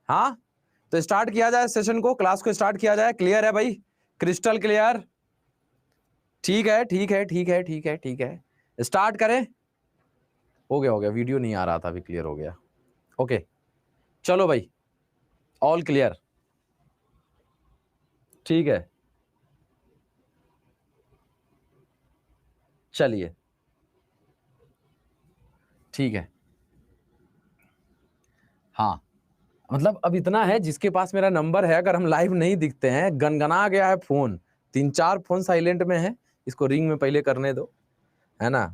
हाँ, तो स्टार्ट किया जाए सेशन को, क्लास को स्टार्ट किया जाए। क्लियर है भाई? Crystal clear? ठीक है ठीक है ठीक है ठीक है ठीक है, स्टार्ट करें। हो गया, वीडियो नहीं आ रहा था, अभी क्लियर हो गया। ओके चलो भाई, ऑल क्लियर? ठीक है, चलिए ठीक है। हाँ, मतलब अब इतना है, जिसके पास मेरा नंबर है, अगर हम लाइव नहीं दिखते हैं, गनगना गया है फोन, 3-4 फोन साइलेंट में है, इसको रिंग में पहले करने दो, है ना।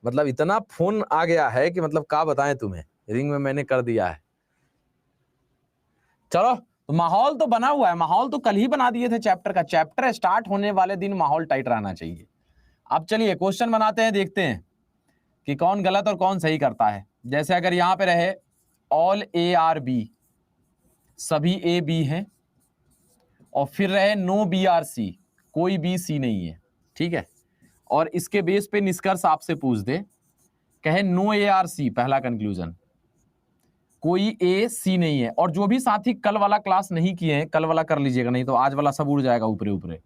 मतलब इतना फोन आ गया है कि मतलब क्या बताएं तुम्हें, रिंग में मैंने कर दिया है। चलो, तो माहौल तो बना हुआ है, माहौल तो कल ही बना दिए थे चैप्टर का। चैप्टर स्टार्ट होने वाले दिन माहौल टाइट रहना चाहिए। अब चलिए क्वेश्चन बनाते हैं, देखते हैं कि कौन गलत और कौन सही करता है। जैसे अगर यहां पे रहे ऑल ए आर बी, सभी ए बी हैं, और फिर रहे नो बी आर सी, कोई बी सी नहीं है, ठीक है। और इसके बेस पे निष्कर्ष आपसे पूछ दे, कहे नो ए आर सी, पहला कंक्लूजन, कोई ए सी नहीं है। और जो भी साथी कल वाला क्लास नहीं किए हैं, कल वाला कर लीजिएगा, नहीं तो आज वाला सब उड़ जाएगा ऊपरे ऊपरे।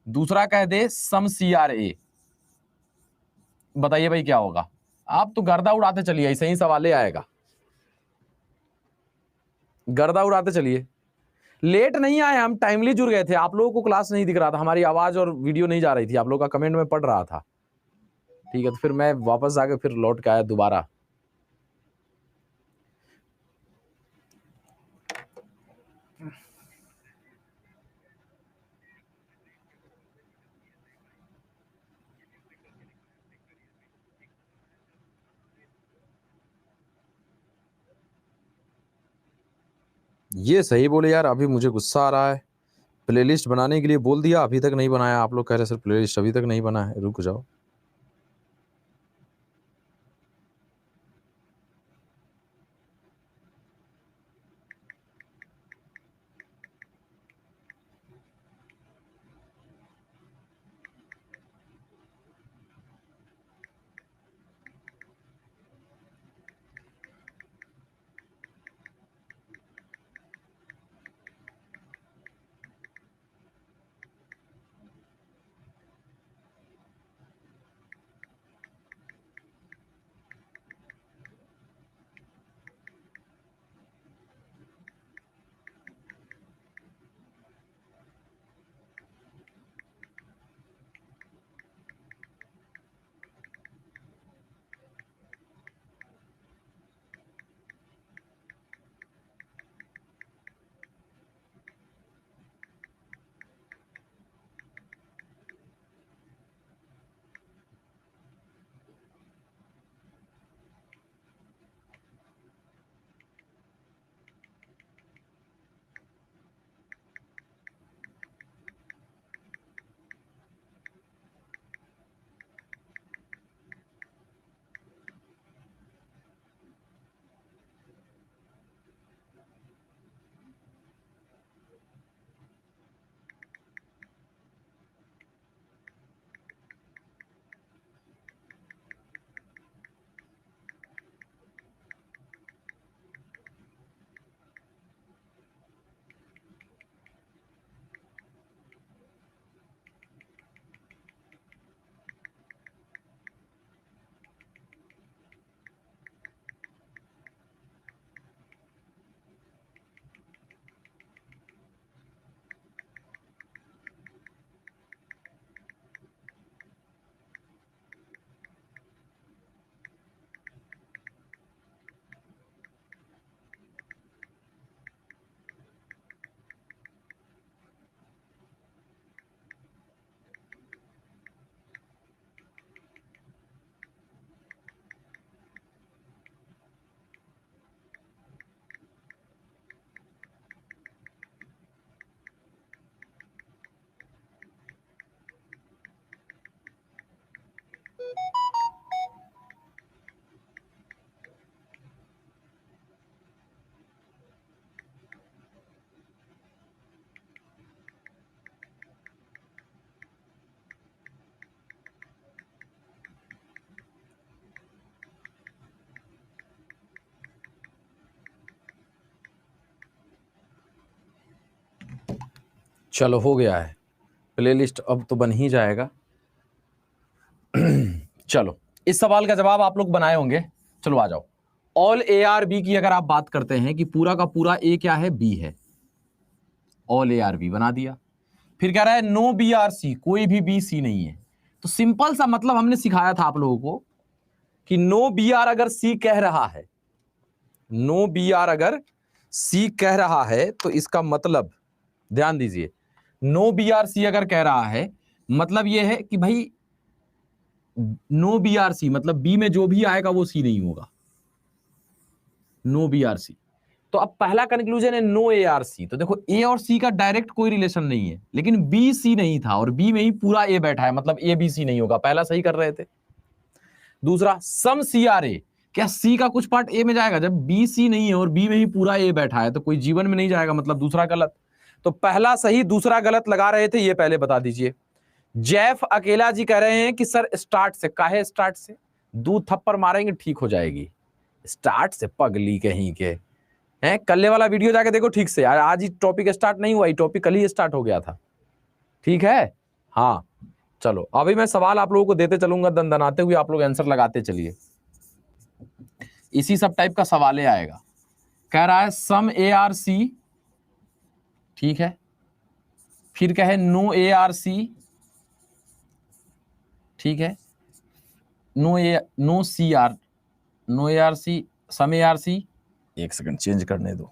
दूसरा कह दे सम सी आर ए। बताइए भाई क्या होगा? आप तो गर्दा उड़ाते चलिए, ऐसे ही सवाल आएगा, गर्दा उड़ाते चलिए। लेट नहीं आए हम, टाइमली जुड़ गए थे। आप लोगों को क्लास नहीं दिख रहा था, हमारी आवाज और वीडियो नहीं जा रही थी, आप लोगों का कमेंट में पढ़ रहा था, ठीक है। तो फिर मैं वापस जाके फिर लौट के आया दोबारा। ये सही बोले यार, अभी मुझे गुस्सा आ रहा है। प्लेलिस्ट बनाने के लिए बोल दिया, अभी तक नहीं बनाया। आप लोग कह रहे सर प्लेलिस्ट अभी तक नहीं बना है, रुक जाओ। चलो हो गया है, प्लेलिस्ट अब तो बन ही जाएगा। चलो इस सवाल का जवाब आप लोग बनाए होंगे, चलो आ जाओ। ऑल ए आर बी की अगर आप बात करते हैं कि पूरा का पूरा ए क्या है, बी है, ऑल ए आर बी बना दिया। फिर कह रहा है नो बी आर सी, कोई भी बी सी नहीं है। तो सिंपल सा मतलब हमने सिखाया था आप लोगों को कि नो बी आर अगर सी कह रहा है, नो बी आर अगर सी कह रहा है तो इसका मतलब ध्यान दीजिए, नो बी आर सी अगर कह रहा है मतलब यह है कि भाई नो बी आर सी मतलब बी में जो भी आएगा वो सी नहीं होगा, नो बी आर सी। तो अब पहला कंक्लूजन है नो ए आर सी। तो देखो ए और सी का डायरेक्ट कोई रिलेशन नहीं है, लेकिन बी सी नहीं था और बी में ही पूरा ए बैठा है, मतलब ए बी सी नहीं होगा, पहला सही कर रहे थे। दूसरा सम सी आर ए, क्या सी का कुछ पार्ट ए में जाएगा? जब बी सी नहीं है और बी में ही पूरा ए बैठा है तो कोई जीवन में नहीं जाएगा, मतलब दूसरा गलत। तो पहला सही दूसरा गलत लगा रहे थे, ये पहले बता दीजिए। जैफ अकेला जी कह रहे हैं कि सर स्टार्ट से, काहे स्टार्ट से? दूध थप्पड़ मारेंगे ठीक हो जाएगी, स्टार्ट से पगली कहीं के हैं। कल वाला वीडियो जाके देखो ठीक से, आज ही टॉपिक स्टार्ट नहीं हुआ, टॉपिक कल ही स्टार्ट हो गया था, ठीक है। हाँ चलो अभी मैं सवाल आप लोगों को देते चलूंगा, दनदनाते हुए आप लोग आंसर लगाते चलिए, इसी सब टाइप का सवाल आएगा। कह रहा है सम ए आर सी, ठीक है, फिर कहे नो ए आर सी, ठीक है, no C are, no A are C, some A are C, एक सेकंड चेंज करने दो,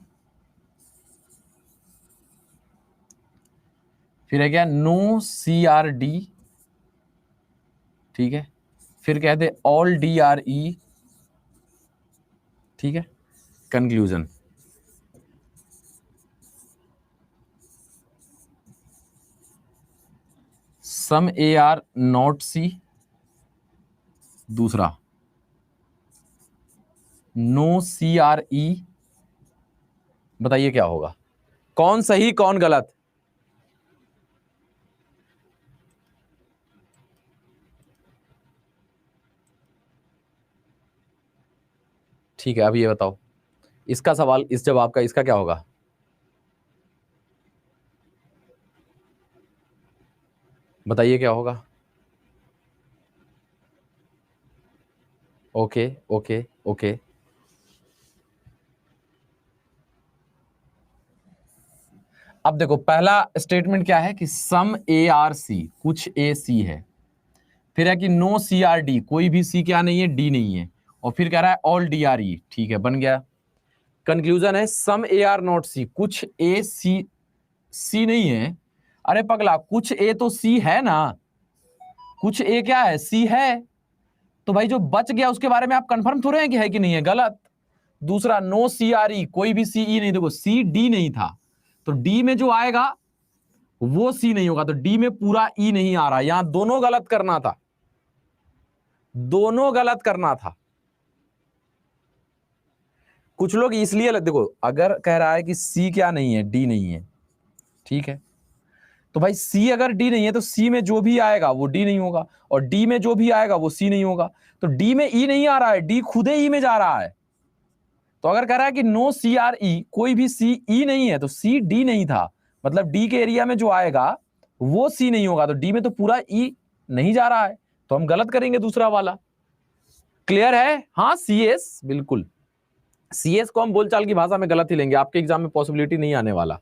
फिर है क्या नो सी आर डी, ठीक है, फिर कह दे ऑल डी आर ई, ठीक है। Conclusion some A are not C, दूसरा नो सी आर ई। बताइए क्या होगा, कौन सही कौन गलत? ठीक है अब ये बताओ, इसका सवाल, इस जवाब का इसका क्या होगा? बताइए क्या होगा? ओके ओके ओके, अब देखो पहला स्टेटमेंट क्या है कि सम ए आर सी, कुछ ए सी है, फिर है कि नो सी आर डी, कोई भी सी क्या नहीं है, डी नहीं है, और फिर कह रहा है ऑल डी आर ई, ठीक है बन गया। कंक्लूजन है सम ए आर नॉट सी, कुछ ए सी, सी नहीं है। अरे पगला कुछ ए तो सी है ना, कुछ ए क्या है, सी है। तो भाई जो बच गया उसके बारे में आप कंफर्म थोड़े हैं कि है कि नहीं है, गलत। दूसरा नो सी आर ई, कोई भी सी ई नहीं, देखो सी डी नहीं था तो डी में जो आएगा वो सी नहीं होगा, तो डी में पूरा ई नहीं आ रहा, यहां दोनों गलत करना था, दोनों गलत करना था। कुछ लोग इसलिए देखो, अगर कह रहा है कि सी क्या नहीं है, डी नहीं है, ठीक है, तो भाई सी अगर डी नहीं है तो सी में जो भी आएगा वो डी नहीं होगा, और डी में जो भी आएगा वो सी नहीं होगा, तो डी में ई नहीं आ रहा है, डी खुदे ई में जा रहा है। तो अगर कह रहा है कि नो सी आर ई, कोई भी सी ई नहीं है, तो सी डी नहीं था, मतलब डी के एरिया में जो आएगा वो सी नहीं होगा, तो डी में तो पूरा ई नहीं जा रहा है, तो हम गलत करेंगे दूसरा वाला। क्लियर है? हाँ सी एस, बिल्कुल सी एस को हम बोलचाल की भाषा में गलत ही लेंगे, आपके एग्जाम में पॉसिबिलिटी नहीं आने वाला।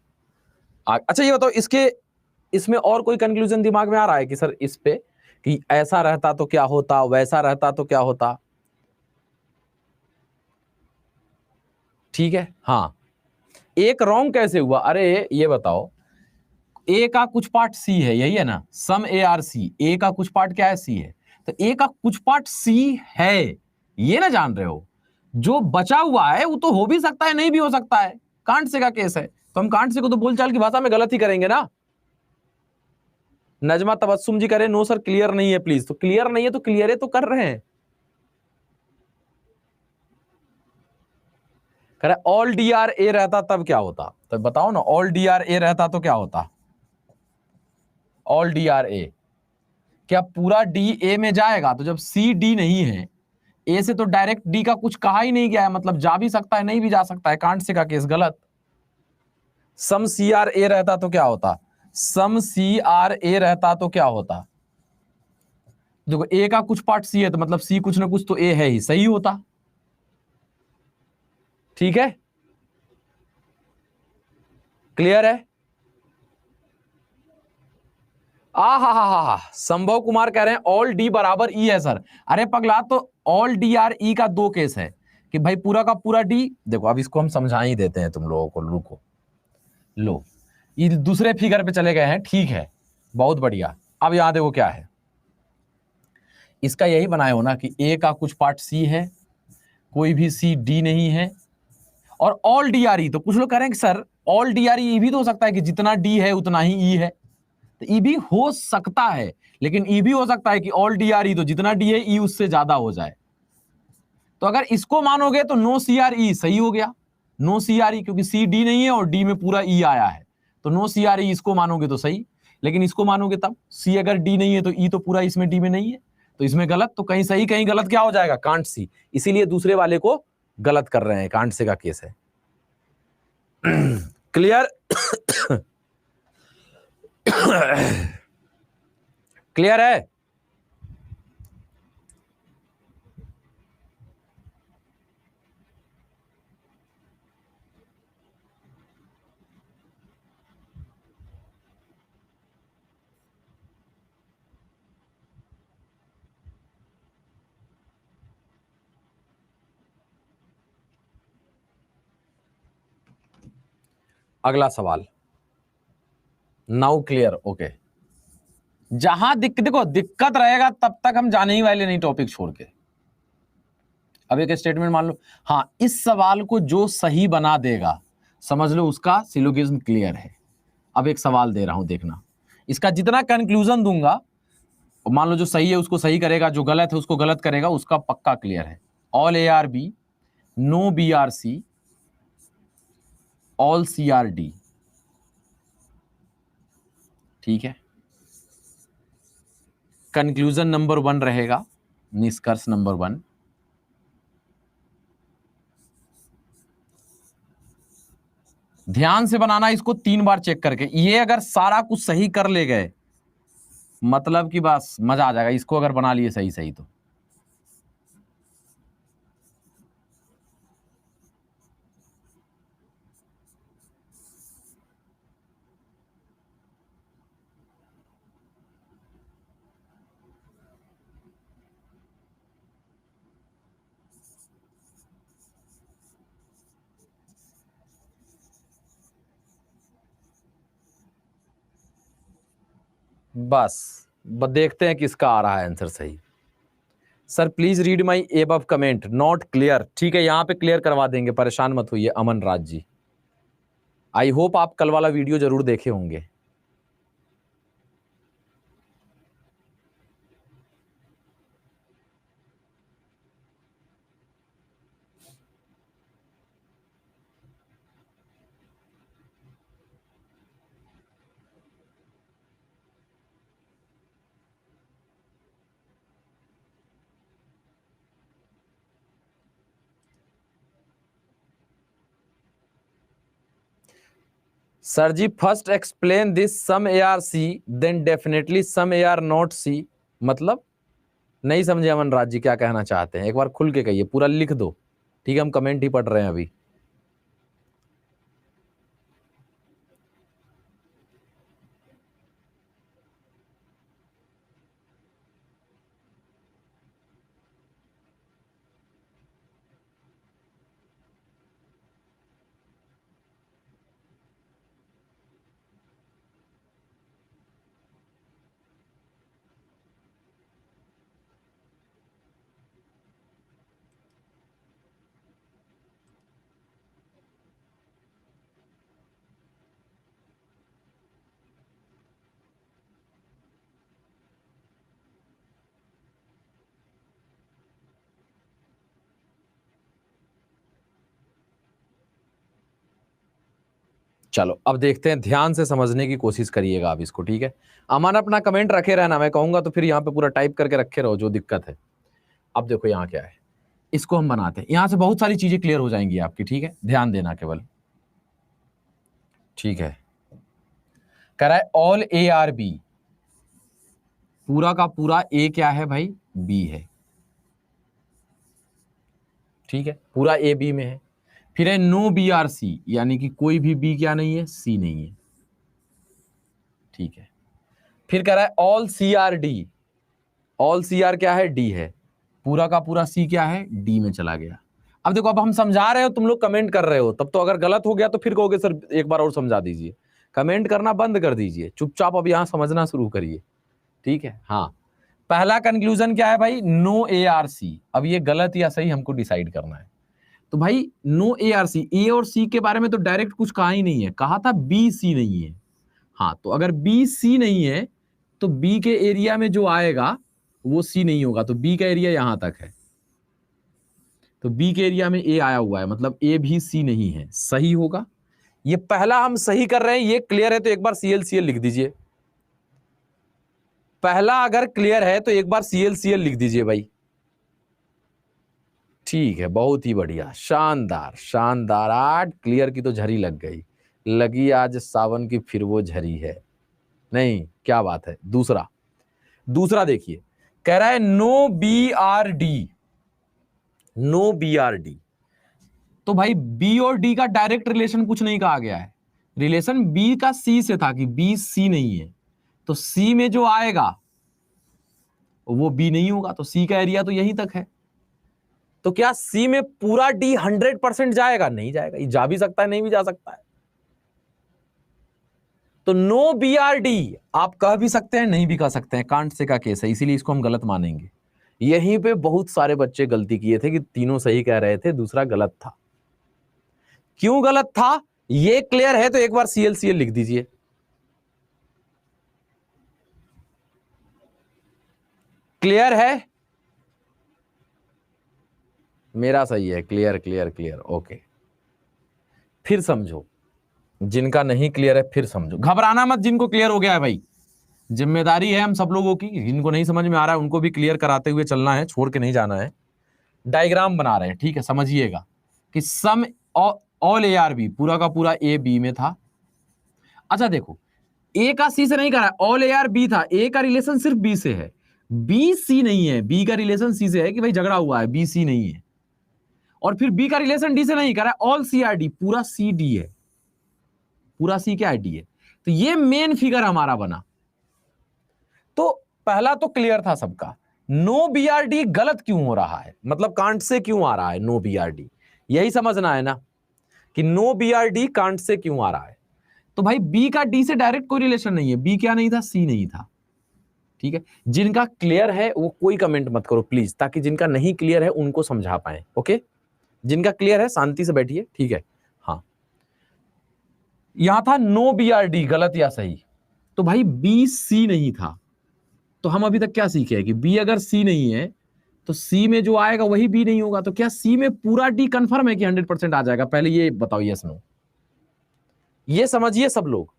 अच्छा ये बताओ, इसके इसमें और कोई कंक्लूजन दिमाग में आ रहा है कि सर इस पे, कि ऐसा रहता तो क्या होता, वैसा रहता तो क्या होता? ठीक है, हाँ एक रॉन्ग कैसे हुआ? अरे ये बताओ, ए का कुछ पार्ट सी है, यही है ना, सम ए आर सी, ए का कुछ पार्ट क्या है, सी है, तो ए का कुछ पार्ट सी है, ये ना जान रहे हो, जो बचा हुआ है वो तो हो भी सकता है नहीं भी हो सकता है, कांट से का केस है, तो हम कांट से को तो बोलचाल की भाषा में गलत ही करेंगे ना। नजमा तबस्सुम जी करे नो सर क्लियर नहीं है प्लीज, तो क्लियर नहीं है तो क्लियर तो कर रहे हैं। कह रहा ऑल डी आर ए रहता तब क्या होता, तो बताओ ना, ऑल डी आर ए रहता तो क्या होता? ऑल डी आर ए, क्या पूरा डी ए में जाएगा? तो जब सी डी नहीं है, ए से तो डायरेक्ट डी का कुछ कहा ही नहीं गया है, मतलब जा भी सकता है नहीं भी जा सकता है, कांट से का केस गलत। सम सी आर ए रहता तो क्या होता? सम सी आर ए रहता तो क्या होता? देखो ए का कुछ पार्ट सी है तो मतलब सी कुछ ना कुछ तो ए है ही, सही होता। ठीक है, क्लियर है? हा, संभव कुमार कह रहे हैं ऑल डी बराबर ई है सर। अरे पगला, तो ऑल डी आर ई का दो केस है कि भाई पूरा का पूरा डी। देखो अब इसको हम समझा ही देते हैं तुम लोगों को, रुको। लो, ये दूसरे फिगर पे चले गए हैं, ठीक है, बहुत बढ़िया। अब यहां देखो क्या है, इसका यही बनाए हो ना कि ए का कुछ पार्ट सी है, कोई भी सी डी नहीं है, और ऑल डी आर ई। तो कुछ लोग कह रहे हैं कि सर ऑल डी आर ई भी तो हो सकता है कि जितना डी है उतना ही ई है, तो ई भी हो सकता है, लेकिन ई भी हो सकता है कि ऑल डी आर ई तो जितना डी है ई उससे ज्यादा हो जाए। तो अगर इसको मानोगे तो नो सी आर ई सही हो गया, नो सी आर ई, क्योंकि सी डी नहीं है और डी में पूरा ई आया है, तो नो सी आर ई इसको मानोगे तो सही। लेकिन इसको मानोगे तब, सी अगर डी नहीं है तो ई तो पूरा इसमें डी में नहीं है, तो इसमें गलत। तो कहीं सही कहीं गलत क्या हो जाएगा? Can't see. इसीलिए दूसरे वाले को गलत कर रहे हैं, कांट से का केस है। क्लियर? क्लियर है? अगला सवाल, नाउ क्लियर? ओके। जहां देखो दिक्कत रहेगा तब तक हम जाने ही वाले नहीं टॉपिक छोड़ के। अब एक स्टेटमेंट मान लो, हाँ इस सवाल को जो सही बना देगा समझ लो उसका सिलोगिज्म क्लियर है। अब एक सवाल दे रहा हूं, देखना, इसका जितना कंक्लूजन दूंगा, मान लो जो सही है उसको सही करेगा, जो गलत है उसको गलत करेगा, उसका पक्का क्लियर है। All A are B, no B are C, all C are D. ठीक है, कंक्लूजन नंबर 1 रहेगा, निष्कर्ष नंबर 1। ध्यान से बनाना इसको 3 बार चेक करके। ये अगर सारा कुछ सही कर ले गए मतलब कि बस मजा आ जाएगा, इसको अगर बना लिए सही सही तो। बस देखते हैं किसका आ रहा है आंसर सही। Sir please read my above comment, not clear. ठीक है, यहां पे क्लियर करवा देंगे, परेशान मत होइए अमन राज जी। आई होप आप कल वाला वीडियो जरूर देखे होंगे। Sir ji first explain this some A are C then definitely some A are not C. मतलब नहीं समझे अमन राज जी क्या कहना चाहते हैं, एक बार खुल के कहिए, पूरा लिख दो। ठीक है, हम कमेंट ही पढ़ रहे हैं अभी। चलो अब देखते हैं, ध्यान से समझने की कोशिश करिएगा आप इसको। ठीक है, अमन अपना कमेंट रखे रहना, मैं कहूंगा तो फिर यहाँ पे पूरा टाइप करके रखे रहो जो दिक्कत है। अब देखो यहाँ क्या है, इसको हम बनाते हैं, यहां से बहुत सारी चीजें क्लियर हो जाएंगी आपकी। ठीक है, ध्यान देना केवल। ठीक है, कह रहा है ऑल ए आर बी, पूरा का पूरा ए क्या है भाई, बी है, ठीक है, पूरा ए बी में है। फिर है नो बी आर सी, यानी कि कोई भी बी क्या नहीं है, सी नहीं है, ठीक है। फिर कह रहा है all C are D, all C are क्या है, डी है, पूरा का पूरा सी क्या है, डी में चला गया। अब देखो, अब हम समझा रहे हो, तुम लोग कमेंट कर रहे हो, तब तो अगर गलत हो गया तो फिर कहोगे सर एक बार और समझा दीजिए। कमेंट करना बंद कर दीजिए, चुपचाप अब यहां समझना शुरू करिए, ठीक है। हाँ, पहला कंक्लूजन क्या है भाई, नो ए आर सी। अब ये गलत या सही हमको डिसाइड करना है। तो भाई नो ए आर सी, ए और सी के बारे में तो डायरेक्ट कुछ कहा ही नहीं है, कहा था बी सी नहीं है। हाँ, तो अगर बी सी नहीं है तो बी के एरिया में जो आएगा वो सी नहीं होगा, तो बी का एरिया यहां तक है, तो बी के एरिया में ए आया हुआ है, मतलब ए भी सी नहीं है, सही होगा। ये पहला हम सही कर रहे हैं, ये क्लियर है तो एक बार CL लिख दीजिए। पहला अगर क्लियर है तो एक बार CL लिख दीजिए भाई। ठीक है, बहुत ही बढ़िया, शानदार शानदार। आज क्लियर की तो झरी लग गई, लगी आज सावन की फिर वो झरी है, नहीं क्या बात है। दूसरा देखिए, कह रहा है no B are D, no B are D. तो भाई बी और डी का डायरेक्ट रिलेशन कुछ नहीं कहा गया है, रिलेशन बी का सी से था कि बी सी नहीं है, तो सी में जो आएगा वो बी नहीं होगा, तो सी का एरिया तो यहीं तक है। तो क्या सी में पूरा डी 100% जाएगा? नहीं जाएगा, ये जा भी सकता है नहीं भी जा सकता है। तो नो बी आर डी आप कह भी सकते हैं नहीं भी कह सकते हैं, कांट से का केस है, इसीलिए इसको हम गलत मानेंगे। यहीं पे बहुत सारे बच्चे गलती किए थे कि तीनों सही कह रहे थे, दूसरा गलत था। क्यों गलत था ये क्लियर है तो एक बार CL लिख दीजिए। क्लियर है? मेरा सही है, क्लियर क्लियर क्लियर, ओके। फिर समझो, जिनका नहीं क्लियर है फिर समझो, घबराना मत। जिनको क्लियर हो गया है भाई, जिम्मेदारी है हम सब लोगों की, जिनको नहीं समझ में आ रहा है उनको भी क्लियर कराते हुए चलना है, छोड़ के नहीं जाना है। डायग्राम बना रहे हैं, ठीक है, समझिएगा कि some all A are B, पूरा का पूरा ए बी में था। अच्छा देखो, ए का सी से नहीं करा, ऑल ए आर बी था, ए का रिलेशन सिर्फ बी से है, बी सी नहीं है, बी का रिलेशन सी से है कि भाई झगड़ा हुआ है, बी सी नहीं है। और फिर बी का रिलेशन डी से नहीं करा, ऑल सी आर डी, पूरा सी डी है, पूरा सी क्या है, डी है। तो ये मेन फिगर हमारा बना। तो पहला तो क्लियर था सबका, नो बी आर डी गलत क्यों हो रहा है, मतलब कांट से क्यों आ रहा है नो बी आर डी, यही समझना है ना कि no B are D can't से क्यों आ रहा है। तो भाई बी का डी से डायरेक्ट कोई रिलेशन नहीं है, बी क्या नहीं था, सी नहीं था, ठीक है। जिनका क्लियर है वो कोई कमेंट मत करो प्लीज, ताकि जिनका नहीं क्लियर है उनको समझा पाए, ओके। जिनका क्लियर है शांति से बैठिए, ठीक है। हाँ, यहां था नो बी आर डी, गलत या सही। तो भाई बी सी नहीं था, तो हम अभी तक क्या सीखे हैं कि बी अगर सी नहीं है तो सी में जो आएगा वही बी नहीं होगा। तो क्या सी में पूरा डी कंफर्म है कि 100% आ जाएगा? पहले ये बताओ, यस नो। ये समझिए सब लोग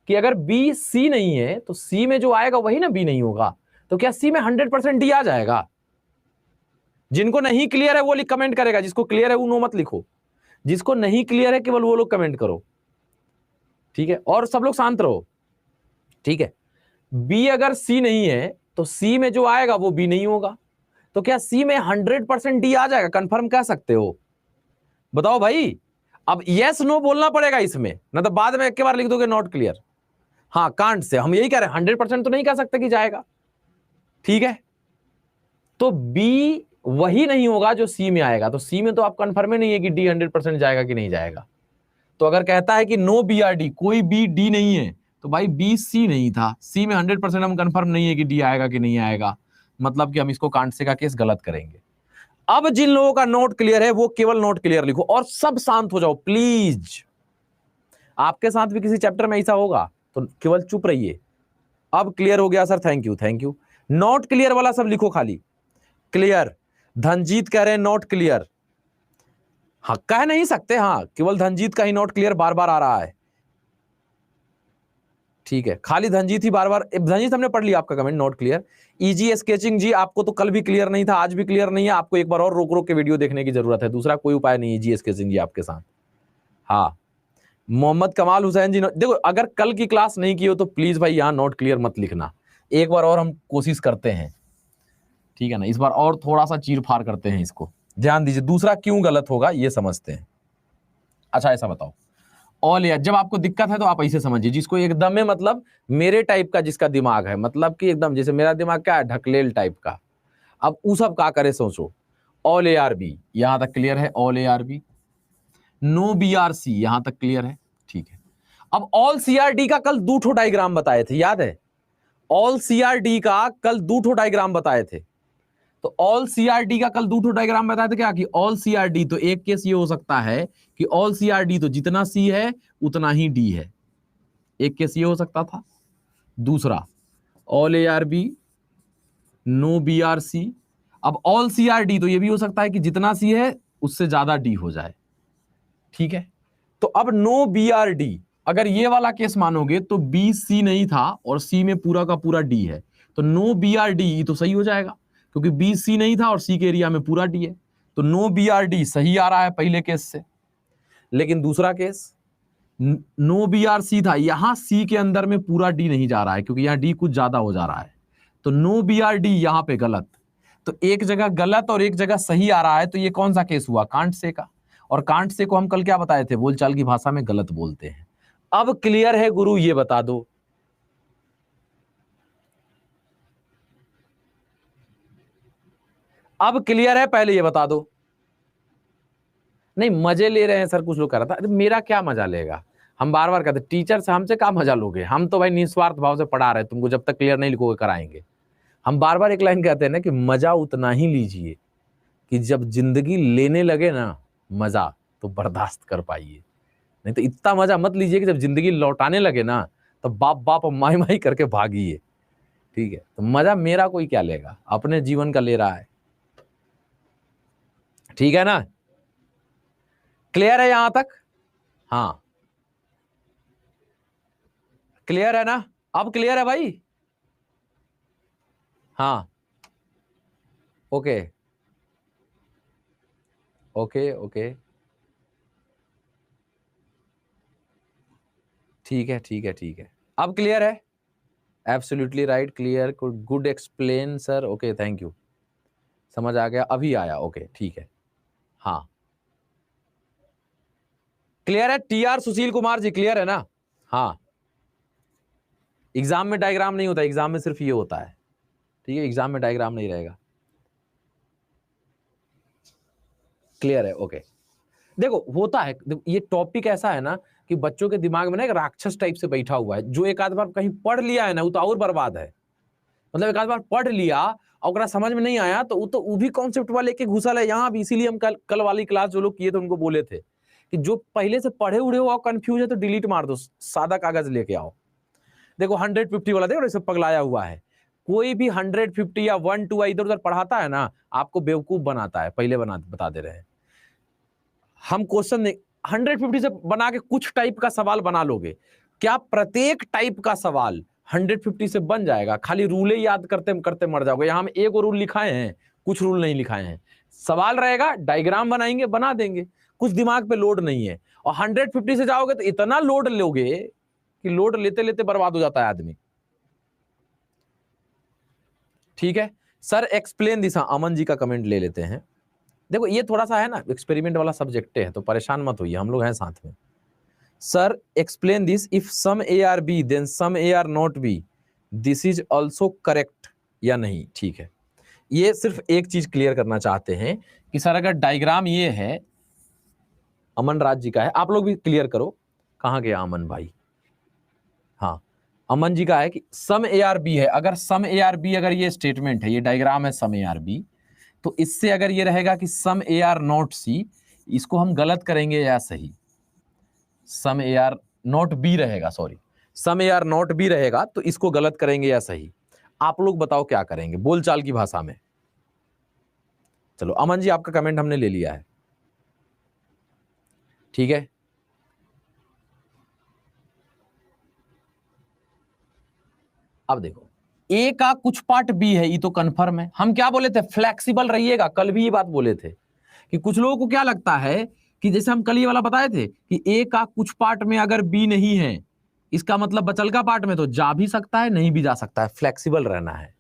कि अगर बी सी नहीं है तो सी में जो आएगा वही ना बी नहीं होगा। तो क्या सी में 100% डी आ जाएगा? जिनको नहीं क्लियर है वो कमेंट करेगा, जिसको क्लियर है वो नो मत लिखो, जिसको नहीं क्लियर है केवल वो लोग कमेंट करो, ठीक है। और सब लोग शांत रहो, ठीक है। बी अगर सी नहीं है तो सी में जो आएगा वो बी नहीं होगा। तो क्या सी में 100% डी आ जाएगा? कंफर्म कह सकते हो? बताओ भाई। अब यस नो बोलना पड़ेगा इसमें, ना तो बाद में एक के बार लिख दोगे नॉट क्लियर। हाँ, कांट से हम यही कह रहे हैं, 100% तो नहीं कह सकते कि जाएगा, ठीक है। तो बी वही नहीं होगा जो सी में आएगा। तो सी में तो आप कंफर्म ही नहीं है कि डी 100% जाएगा कि नहीं जाएगा। तो अगर कहता है कि नो बी आर डी, कोई बी डी नहीं है, तो भाई बी सी नहीं था, सी में 100% हम कंफर्म नहीं है कि डी आएगा कि नहीं आएगा, मतलब कि हम इसको कांट से का केस गलत करेंगे। अब जिन लोगों का नोट क्लियर है वो केवल नोट क्लियर लिखो और सब शांत हो जाओ प्लीज। आपके साथ भी किसी चैप्टर में ऐसा होगा तो केवल चुप रहिए। अब क्लियर हो गया sir, thank you thank you. Not clear वाला सब लिखो खाली, क्लियर। धनजीत कह रहे हैं नॉट क्लियर, हाँ कह नहीं सकते, हाँ केवल धनजीत का ही नॉट क्लियर बार बार आ रहा है, ठीक है। खाली धनजीत ही बार बार, धनजीत हमने पढ़ लिया आपका comment not clear. Easy sketching ji, आपको तो कल भी क्लियर नहीं था, आज भी क्लियर नहीं है, आपको एक बार और रोक रोक के वीडियो देखने की जरूरत है, दूसरा कोई उपाय नहीं है। इजी स्केचिंग जी आपके साथ, हाँ मोहम्मद कमाल हुसैन जी देखो, अगर कल की क्लास नहीं की हो तो प्लीज भाई यहाँ नोट क्लियर मत लिखना, एक बार और हम कोशिश करते हैं, ठीक है ना, इस बार और थोड़ा सा चीर फाड़ करते हैं इसको, ध्यान दीजिए। दूसरा क्यों गलत होगा ये समझते हैं। अच्छा ऐसा बताओ, ऑल एयर, जब आपको दिक्कत है तो आप ऐसे समझिए, जिसको एकदम में मतलब मेरे टाइप का जिसका दिमाग है, मतलब कि एकदम जैसे मेरा दिमाग क्या है, ढकलेल टाइप का, अब उ सब का करे सोचो। ऑल ए आर बी यहां तक क्लियर है, all A are B, no B are C यहां तक क्लियर है, ठीक है। अब ऑल सी आर डी का कल 2 ठो डायग्राम बताए थे, याद है? ऑल सी आर डी का कल 2 ठो डायग्राम बताए थे। तो ऑल सीआरडी का कल 2 ठो डायग्राम बताया था क्या, कि ऑल सीआरडी, तो एक केस ये हो सकता है कि ऑल सीआरडी तो जितना सी है उतना ही डी है, एक केस ये हो सकता था। दूसरा all A are B, no B are C. अब ऑल सीआरडी तो ये भी हो सकता है कि जितना सी है उससे ज्यादा डी हो जाए, ठीक है। तो अब नो बी आर डी, अगर ये वाला केस मानोगे तो बी सी नहीं था और सी में पूरा का पूरा डी है, तो नो बी आर डी तो सही हो जाएगा, क्योंकि बी सी नहीं था और सी के एरिया में पूरा डी है, तो नो बी आर डी सही आ रहा है पहले केस से। लेकिन दूसरा case no B are C था, यहां सी के अंदर में पूरा डी नहीं जा रहा है, क्योंकि यहां डी कुछ ज्यादा हो जा रहा है, तो नो बी आर डी यहां पे गलत। तो एक जगह गलत और एक जगह सही आ रहा है, तो ये कौन सा केस हुआ, कांट से का। और कांट से को हम कल क्या बताए थे, बोलचाल की भाषा में गलत बोलते हैं। अब क्लियर है गुरु, ये बता दो। अब क्लियर है, पहले ये बता दो। नहीं मजे ले रहे हैं सर, कुछ लोग कह रहा था, मेरा क्या मजा लेगा, हम बार बार कहते टीचर से हमसे क्या मजा लोगे, हम तो भाई निस्वार्थ भाव से पढ़ा रहे हैं तुमको, जब तक क्लियर नहीं लिखोगे कराएंगे। हम बार बार एक लाइन कहते हैं ना कि मजा उतना ही लीजिए कि जब जिंदगी लेने लगे ना मजा, तो बर्दाश्त कर पाइए, नहीं तो इतना मजा मत लीजिए कि जब जिंदगी लौटाने लगे ना तो बाप बाप और माई माई करके भागिए, ठीक है। तो मजा मेरा कोई क्या लेगा, अपने जीवन का ले रहा है, ठीक है ना। क्लियर है यहां तक? हाँ क्लियर है ना, अब क्लियर है भाई? हाँ ओके ओके ओके, ठीक है ठीक है ठीक है, अब क्लियर है। Absolutely right, clear, good explain sir, okay thank you, समझ आ गया, अभी आया, ओके ठीक है। हाँ क्लियर है, T R Sushil Kumar ji clear है ना? हाँ एग्जाम में डायग्राम नहीं होता, एग्जाम में सिर्फ ये होता है, ठीक है, एग्जाम में डायग्राम नहीं रहेगा। क्लियर है, ओके। देखो होता है, देखो ये टॉपिक ऐसा है ना कि बच्चों के दिमाग में ना एक राक्षस टाइप से बैठा हुआ है, जो एक आध बार कहीं पढ़ लिया है ना वो तो और बर्बाद है, मतलब एक आध बार पढ़ लिया और ओकरा समझ में नहीं आया तो वो भी कॉन्सेप्ट वाले के घुसल है यहाँ भी। इसीलिए हम कल वाली क्लास जो लोग किए थे उनको बोले थे कि जो पहले से पढ़े उड़े हो और कंफ्यूज है तो डिलीट मार दो, सादा कागज लेके आओ। देखो 150 वाला देखो सब पगलाया हुआ है, कोई भी 150 या 1 2 इधर उधर पढ़ाता है ना आपको बेवकूफ बनाता है, पहले बता दे रहे हैं हम। क्वेश्चन 150 से बना के कुछ टाइप का सवाल बना लोगे क्या, प्रत्येक टाइप का सवाल 150 से बन जाएगा, खाली रूले याद करते करते मर जाओगे। यहां हम एक रूल लिखाए हैं, कुछ रूल नहीं लिखाए हैं, सवाल रहेगा डायग्राम बनाएंगे बना देंगे, कुछ दिमाग पे लोड नहीं है। और 150 से जाओगे तो इतना लोड लोगे कि लोड लेते लेते बर्बाद हो जाता है आदमी, ठीक है। Sir explain this, Aman ji का कमेंट ले लेते हैं। देखो ये थोड़ा सा है ना एक्सपेरिमेंट वाला सब्जेक्ट है, तो परेशान मत होइए, हम लोग हैं साथ में। Sir explain this, if some A are B then some A are not B, this is also correct या नहीं, ठीक है। ये सिर्फ एक चीज क्लियर करना चाहते हैं कि सर अगर डायग्राम ये है, अमन राज जी का है, आप लोग भी क्लियर करो, कहां गया अमन भाई, हाँ अमन जी का है कि सम ए आर बी है, अगर सम ए आर बी, अगर ये स्टेटमेंट है, ये डायग्राम है सम ए आर बी, तो इससे अगर ये रहेगा कि सम ए आर नॉट सी, इसको हम गलत करेंगे या सही, some A are not B रहेगा, sorry some A are not B रहेगा, तो इसको गलत करेंगे या सही, आप लोग बताओ क्या करेंगे बोलचाल की भाषा में। चलो अमन जी आपका कमेंट हमने ले लिया है, ठीक है। अब देखो ए का कुछ पार्ट बी है, ये तो कंफर्म है। हम क्या बोले थे, फ्लेक्सिबल रहिएगा, कल भी ये बात बोले थे कि कुछ लोगों को क्या लगता है कि जैसे हम कल ये वाला बताए थे कि ए का कुछ पार्ट में अगर बी नहीं है, इसका मतलब बचल का पार्ट में तो जा भी सकता है, नहीं भी जा सकता है, फ्लेक्सिबल रहना है।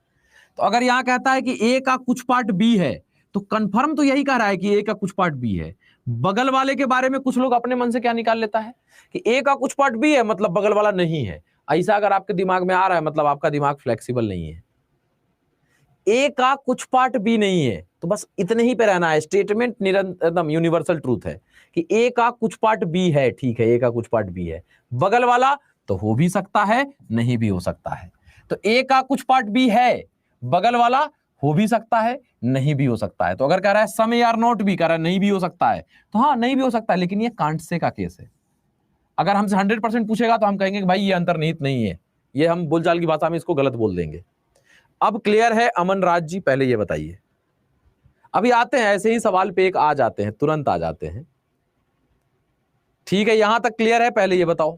तो अगर यहां कहता है कि ए का कुछ पार्ट बी है, तो कंफर्म तो यही कह रहा है कि ए का कुछ पार्ट बी है। बगल वाले के बारे में कुछ लोग अपने मन से क्या निकाल लेता है कि ए का कुछ पार्ट बी है मतलब बगल वाला नहीं है। ऐसा अगर आपके दिमाग में आ रहा है मतलब आपका दिमाग फ्लेक्सिबल नहीं है। ए का कुछ पार्ट बी नहीं है तो बस इतने ही पे रहना है। स्टेटमेंट निरंतर यूनिवर्सल ट्रूथ है कि ए का कुछ पार्ट बी है, ठीक है, ए का कुछ पार्ट बी है। बगल वाला तो हो भी सकता है, नहीं भी हो सकता है। तो ए का कुछ पार्ट बी है, बगल वाला हो भी सकता है, नहीं भी हो सकता है। तो अगर कह रहा है some A are not B, कह रहा है नहीं भी हो सकता है, तो हाँ नहीं भी हो सकता है, लेकिन ये कांटसे का केस है। अगर हमसे 100% पूछेगा तो हम कहेंगे कि भाई ये अंतर्निहित नहीं है, ये हम बोलचाल की भाषा में इसको गलत बोल देंगे। अब क्लियर है अमन राज जी? पहले ये बताइए। अभी आते हैं ऐसे ही सवाल पे एक आ जाते हैं, तुरंत आ जाते हैं। ठीक है, यहां तक क्लियर है? पहले ये बताओ।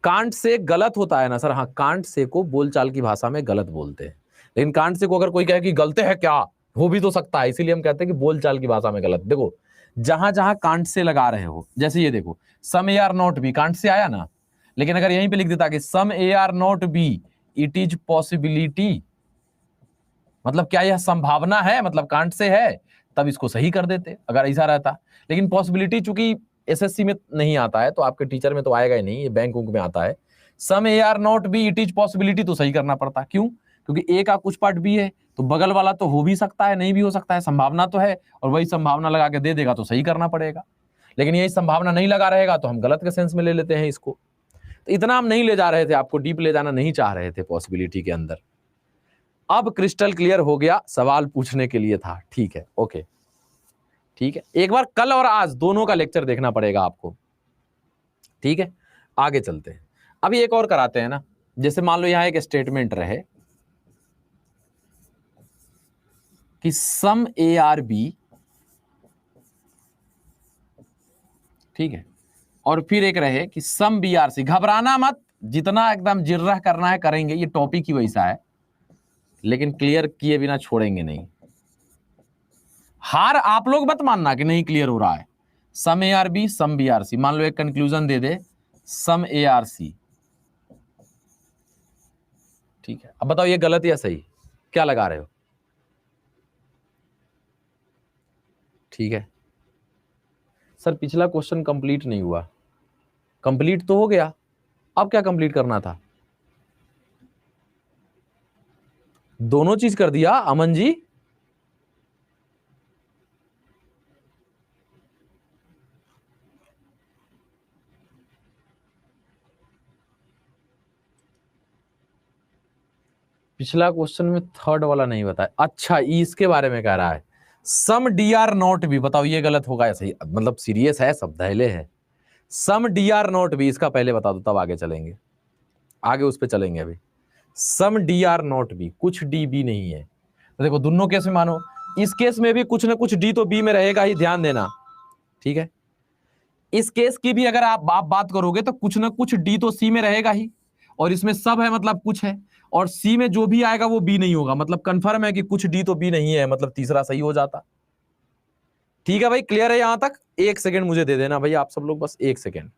कांट से गलत होता है ना सर? हाँ, कांट से को बोलचाल की भाषा में गलत बोलते हैं, लेकिन कांट से को अगर कोई कहे कि गलत है क्या, हो भी तो सकता है, इसीलिए हम कहते हैं कि बोलचाल की भाषा में गलत। देखो जहां जहां कांट से लगा रहे हो, जैसे ये देखो some A are not B, कांट से आया ना, लेकिन अगर यहीं पे लिख देता कि some A are not B it is possibility, मतलब क्या यह संभावना है, मतलब कांट से है, तब इसको सही कर देते अगर ऐसा रहता। लेकिन पॉसिबिलिटी चूंकि एसएससी में नहीं आता है तो आपके टीचर में तो आएगा ही नहीं, ये बैंक उंक में आता है। Some A are not B it is possibility तो सही करना पड़ता। क्यों? क्योंकि ए का कुछ पार्ट बी है तो बगल वाला तो हो भी सकता है, नहीं भी हो सकता है, संभावना तो है, और वही संभावना लगा के दे देगा तो सही करना पड़ेगा। लेकिन यही संभावना नहीं लगा रहेगा तो हम गलत के सेंस में ले लेते हैं इसको। तो इतना हम नहीं ले जा रहे थे, आपको डीप ले जाना नहीं चाह रहे थे पॉसिबिलिटी के अंदर। अब क्रिस्टल क्लियर हो गया, सवाल पूछने के लिए था। ठीक है, ओके, ठीक है, एक बार कल और आज दोनों का लेक्चर देखना पड़ेगा आपको। ठीक है, आगे चलते हैं। अभी एक और कराते हैं ना, जैसे मान लो यहां एक स्टेटमेंट रहे कि सम ए आर बी, ठीक है, और फिर एक रहे कि सम बी आर सी। घबराना मत, जितना एकदम जिर्रह करना है करेंगे, ये टॉपिक ही वैसा है, लेकिन क्लियर किए बिना छोड़ेंगे नहीं। हार आप लोग मत मानना कि नहीं क्लियर हो रहा है। Some A are B, some B are C, मान लो एक conclusion they they some A are C, ठीक है, अब बताओ ये गलत या सही, क्या लगा रहे हो? ठीक है सर, पिछला क्वेश्चन कंप्लीट नहीं हुआ। कंप्लीट तो हो गया, अब क्या कंप्लीट करना था? दोनों चीज कर दिया अमन जी। पिछला क्वेश्चन में थर्ड वाला नहीं बताया। अच्छा, इसके बारे में कह रहा है सम डी आर नॉट बी, बताओ ये गलत होगा या सही? मतलब सीरियस है, सब धैले है। सम डी आर नॉट बी, इसका पहले बता दो तब आगे चलेंगे, आगे उस पर चलेंगे। अभी सम डी आर नॉट बी, कुछ डी बी नहीं है। तो देखो दोनों केस में मानो, इस केस में भी कुछ ना कुछ डी तो बी में रहेगा ही, ध्यान देना। ठीक है, इस केस की भी अगर आप बात करोगे तो कुछ ना कुछ डी तो सी में रहेगा ही, और इसमें सब है मतलब कुछ है, और सी में जो भी आएगा वो बी नहीं होगा, मतलब कंफर्म है कि कुछ डी तो बी नहीं है, मतलब तीसरा सही हो जाता। ठीक है भाई, क्लियर है यहां तक? एक सेकंड मुझे दे देना भाई आप सब लोग, बस एक सेकंड।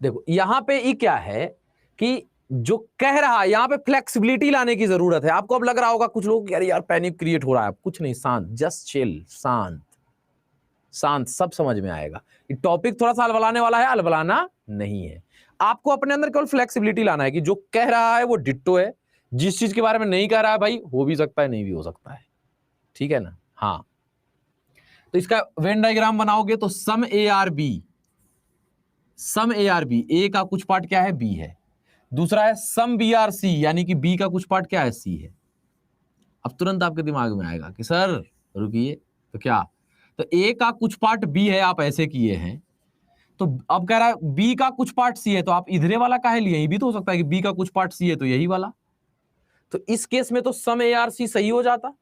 देखो यहां पे ये क्या है कि जो कह रहा है यहां पे फ्लेक्सिबिलिटी लाने की जरूरत है। आपको अब लग रहा होगा कुछ लोग यार यार पैनिक क्रिएट हो रहा है, कुछ नहीं, शांत, जस्ट चिल, शांत शांत, सब समझ में आएगा। ये टॉपिक थोड़ा सा अलबलाने वाला है, अलबलाना नहीं है। आपको अपने अंदर केवल फ्लेक्सिबिलिटी लाना है कि जो कह रहा है वो डिट्टो है, जिस चीज के बारे में नहीं कह रहा है भाई हो भी सकता है नहीं भी हो सकता है, ठीक है ना। हाँ, तो इसका वेन डायग्राम बनाओगे तो some A are B, some A are B, A का कुछ पार्ट क्या है, बी है। दूसरा है सम बी आर सी, यानी कि बी का कुछ पार्ट क्या है, सी है। अब तुरंत आपके दिमाग में आएगा कि सर रुकिए, तो क्या, तो ए का कुछ पार्ट बी है, आप ऐसे किए हैं, तो अब कह रहा है बी का कुछ पार्ट सी है, तो आप इधरे वाला काहे लिए, ये भी तो हो सकता है कि बी का कुछ पार्ट सी है तो यही वाला। तो इस केस में तो सम ए आर सी सही हो जाता।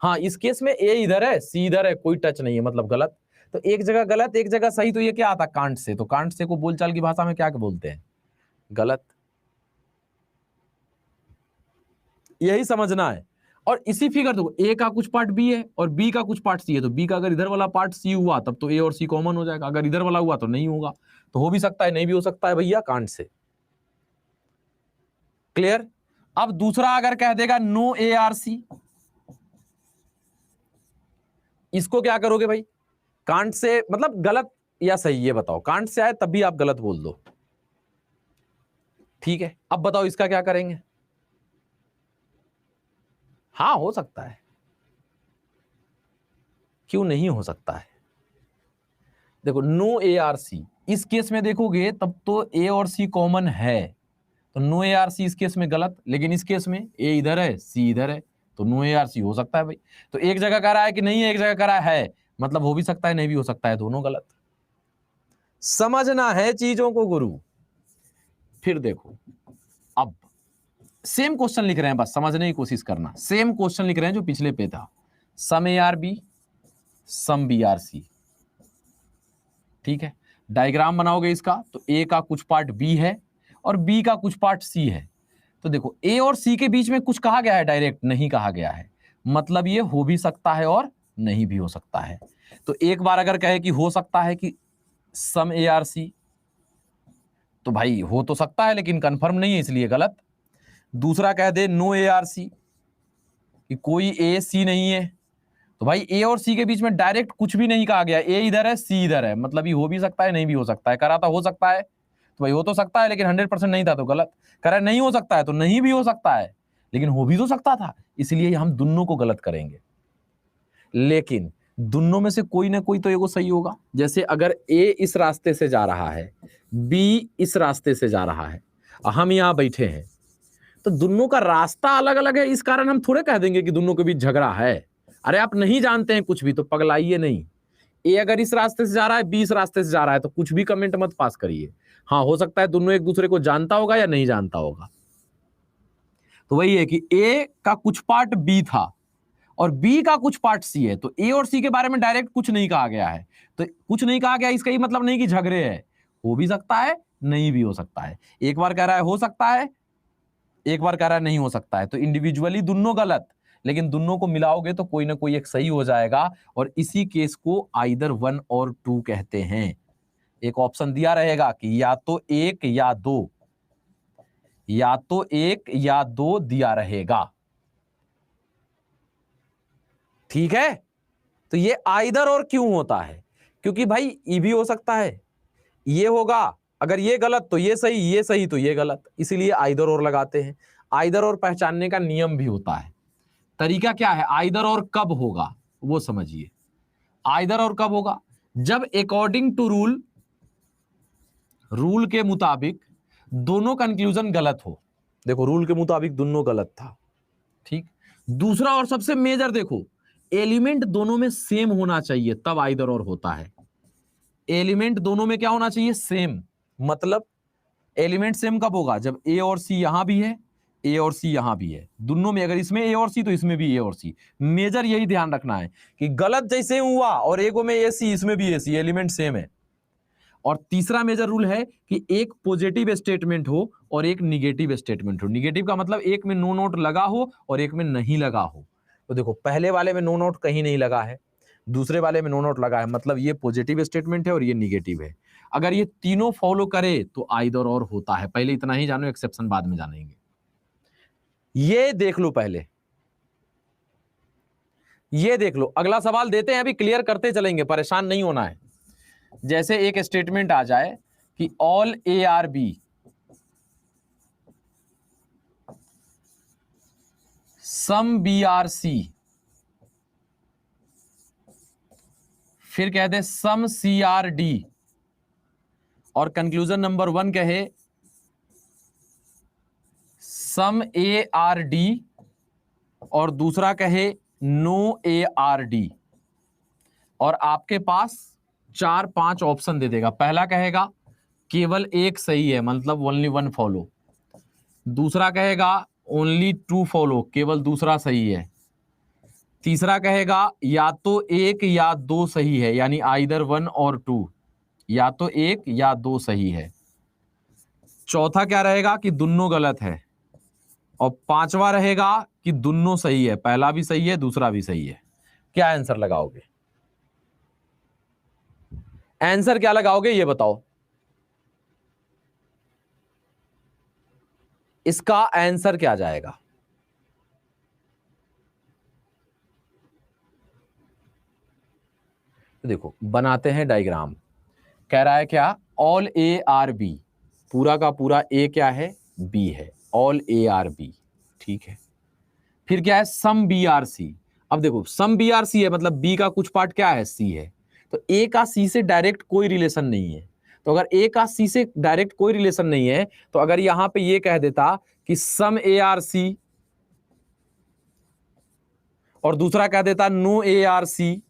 हाँ, इस केस में ए इधर है सी इधर है, कोई टच नहीं है, मतलब गलत। तो एक जगह गलत एक जगह सही, तो ये क्या आता, कांट से। तो कांट से को बोलचाल की भाषा में क्या बोलते हैं, गलत। यही समझना है। और इसी फिगर देखो, ए का कुछ पार्ट बी है और बी का कुछ पार्ट सी है, तो बी का अगर इधर वाला पार्ट सी हुआ तब तो ए और सी कॉमन हो जाएगा, अगर इधर वाला हुआ तो नहीं होगा। तो हो भी सकता है नहीं भी हो सकता है भैया, कांट से। क्लियर। अब दूसरा अगर कह देगा नो ए आर सी, इसको क्या करोगे भाई, कांट से मतलब गलत या सही ये बताओ, कांट से आए तब भी आप गलत बोल दो, ठीक है। अब बताओ इसका क्या करेंगे। हाँ हो सकता है, क्यों नहीं हो सकता है। देखो नो ए आर सी, इस केस में देखोगे तब तो ए और सी कॉमन है, तो नो ए आर सी इस केस में गलत, लेकिन इस केस में ए इधर है सी इधर है, तो नो ए आर सी हो सकता है भाई। तो एक जगह कह रहा है कि नहीं है, एक जगह कह रहा है, मतलब हो भी सकता है नहीं भी हो सकता है, दोनों गलत। समझना है चीजों को गुरु। फिर देखो, अब सेम क्वेश्चन लिख रहे हैं, बस समझने की कोशिश करना, सेम क्वेश्चन लिख रहे हैं जो पिछले पे था, some A are B some B are C, ठीक है। डायग्राम बनाओगे इसका तो ए का कुछ पार्ट बी है और बी का कुछ पार्ट सी है। तो देखो ए और सी के बीच में कुछ कहा गया है, डायरेक्ट नहीं कहा गया है, मतलब ये हो भी सकता है और नहीं भी हो सकता है। तो एक बार अगर कहे कि हो सकता है कि सम ए आर सी, तो भाई हो तो सकता है लेकिन कंफर्म नहीं है, इसलिए गलत। दूसरा कह दे नो ए आर सी, कि कोई ए सी नहीं है, तो भाई ए और सी के बीच में डायरेक्ट कुछ भी नहीं कहा गया, ए इधर है सी इधर है, मतलब ये हो भी सकता है नहीं भी हो सकता है। करा था हो सकता है, तो भाई हो तो सकता है लेकिन 100% नहीं था, तो गलत। करा नहीं हो सकता है तो नहीं भी हो सकता है, लेकिन हो भी तो सकता था, इसलिए हम दोनों को गलत करेंगे। लेकिन दोनों में से कोई ना कोई तो एगो सही होगा। जैसे अगर ए इस रास्ते से जा रहा है, बी इस रास्ते से जा रहा है, हम यहां बैठे हैं, तो दोनों का रास्ता अलग अलग है, इस कारण हम थोड़े कह देंगे कि दोनों के बीच झगड़ा है। अरे आप नहीं जानते हैं कुछ भी तो पगलाइए नहीं। ए अगर इस रास्ते से जा रहा है, बी इस रास्ते से जा रहा है, तो कुछ भी कमेंट मत पास करिए। हाँ हो सकता है दोनों एक दूसरे को जानता होगा या नहीं जानता होगा। तो वही है कि ए का कुछ पार्ट बी था और बी का कुछ पार्ट सी है, तो ए और सी के बारे में डायरेक्ट कुछ नहीं कहा गया है, तो कुछ नहीं कहा गया इसका ये मतलब नहीं कि झगड़े है, हो भी सकता है नहीं भी हो सकता है। एक बार कह रहा है हो सकता है, एक बार कह रहा है नहीं हो सकता है, तो इंडिविजुअली दोनों गलत, लेकिन दोनों को मिलाओगे तो कोई ना कोई एक सही हो जाएगा, और इसी केस को आइदर 1 और 2 कहते हैं। एक ऑप्शन दिया रहेगा कि या तो 1 या 2, या तो 1 या 2 दिया रहेगा, ठीक है। तो ये आइदर और क्यों होता है, क्योंकि भाई ये भी हो सकता है, ये होगा, अगर ये गलत तो ये सही तो ये गलत, इसीलिए आइदर और लगाते हैं। आइदर और पहचानने का नियम भी होता है, तरीका क्या है, आइदर और कब होगा वो समझिए। आइदर और कब होगा, जब अकॉर्डिंग टू रूल, रूल के मुताबिक दोनों कंक्लूजन गलत हो। देखो रूल के मुताबिक दोनों गलत था, ठीक। दूसरा और सबसे मेजर देखो, एलिमेंट दोनों में सेम होना चाहिए, तब आइदर और होता है। एलिमेंट दोनों में क्या होना चाहिए, सेम। मतलब एलिमेंट सेम कब होगा, जब ए और सी यहां भी है, ए और सी यहां भी है, दोनों में, अगर इसमें ए और सी तो इसमें भी ए और सी। मेजर यही ध्यान रखना है कि गलत जैसे हुआ और एगो में ए सी इसमें भी ए सी, एलिमेंट सेम है। और तीसरा मेजर रूल है कि एक पॉजिटिव स्टेटमेंट हो और एक निगेटिव स्टेटमेंट हो। निगेटिव का मतलब एक में नो नोट लगा हो और एक में नहीं लगा हो। तो देखो पहले वाले में नो नोट कहीं नहीं लगा है, दूसरे वाले में नो नोट लगा है, मतलब ये पॉजिटिव स्टेटमेंट है और ये निगेटिव है। अगर ये तीनों फॉलो करे तो आइदर और होता है। पहले इतना ही जानो, एक्सेप्शन बाद में जानेंगे। ये देख लो पहले, ये देख लो। अगला सवाल देते हैं, अभी क्लियर करते चलेंगे, परेशान नहीं होना है। जैसे एक स्टेटमेंट आ जाए कि all A are B some B are C, फिर कह दे सम सी आर डी, और कंक्लूजन नंबर 1 कहे सम ए आर डी, और दूसरा कहे नो ए आर डी, और आपके पास 4-5 ऑप्शन दे देगा। पहला कहेगा केवल एक सही है, मतलब ओनली 1 फॉलो। दूसरा कहेगा ओनली 2 फॉलो, केवल दूसरा सही है। तीसरा कहेगा या तो 1 या 2 सही है, यानी आइदर 1 और 2, या तो 1 या 2 सही है। चौथा क्या रहेगा कि दोनों गलत है। और पांचवा रहेगा कि दोनों सही है, पहला भी सही है दूसरा भी सही है। क्या आंसर लगाओगे? आंसर क्या लगाओगे ये बताओ। इसका आंसर क्या जाएगा? देखो बनाते हैं डायग्राम। कह रहा है क्या? ऑल ए आर बी, पूरा का पूरा ए क्या है? बी है। ऑल ए आर बी, ठीक है। फिर क्या है? Some B are C. अब देखो सम बी आर सी है, मतलब बी का कुछ पार्ट क्या है? सी है। तो ए का सी से डायरेक्ट कोई रिलेशन नहीं है। तो अगर ए का सी से डायरेक्ट कोई रिलेशन नहीं है, तो अगर यहां पे ये कह देता कि सम ए आर सी, और दूसरा कह देता नो ए आर सी,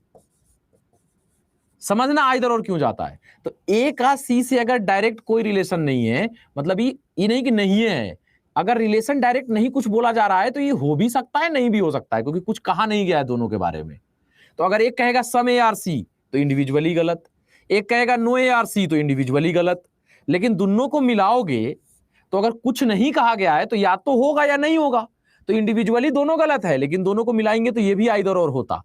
समझना आइदर और क्यों जाता है। तो ए का सी से अगर डायरेक्ट कोई रिलेशन नहीं है, मतलब ये नहीं कि नहीं है। अगर रिलेशन डायरेक्ट नहीं कुछ बोला जा रहा है तो ये हो भी सकता है, नहीं भी हो सकता है, क्योंकि कुछ कहा नहीं गया है दोनों के बारे में। तो अगर एक कहेगा सम ए आर सी तो इंडिविजुअली गलत, एक कहेगा नो ए आर सी तो इंडिविजुअली गलत। लेकिन दोनों को मिलाओगे तो अगर कुछ नहीं कहा गया है तो या तो होगा या नहीं होगा। तो इंडिविजुअली दोनों गलत है, लेकिन दोनों को मिलाएंगे तो ये भी आइदर और होता।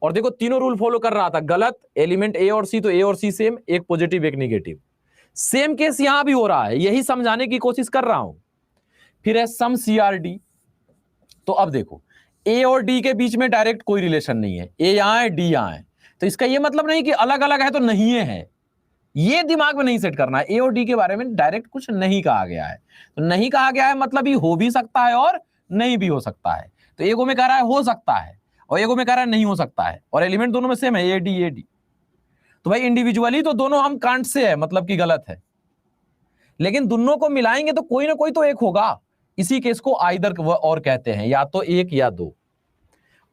और देखो तीनों रूल फॉलो कर रहा था। गलत एलिमेंट ए और सी, तो ए और सी सेम, एक पॉजिटिव एक निगेटिव। सेम केस यहां भी हो रहा है, यही समझाने की कोशिश कर रहा हूं। फिर है सम सी आर डी। तो अब देखो ए और डी के बीच में डायरेक्ट कोई रिलेशन नहीं है, ए यहां है डी यहां है, तो इसका यह मतलब नहीं कि अलग अलग है तो नहीं है। ये दिमाग में नहीं सेट करना है। ए और डी के बारे में डायरेक्ट कुछ नहीं कहा गया है, तो नहीं कहा गया है मतलब ये हो भी सकता है और नहीं भी हो सकता है। तो एगो में कह रहा है हो सकता है, और एगो में कह रहा है नहीं हो सकता है, और एलिमेंट दोनों में सेम है, ए डी। तो भाई इंडिविजुअली तो दोनों हम कांट से है, मतलब कि गलत है, लेकिन दोनों को मिलाएंगे तो कोई ना कोई तो एक होगा। इसी केस को आइदर और कहते हैं, या तो एक या दो।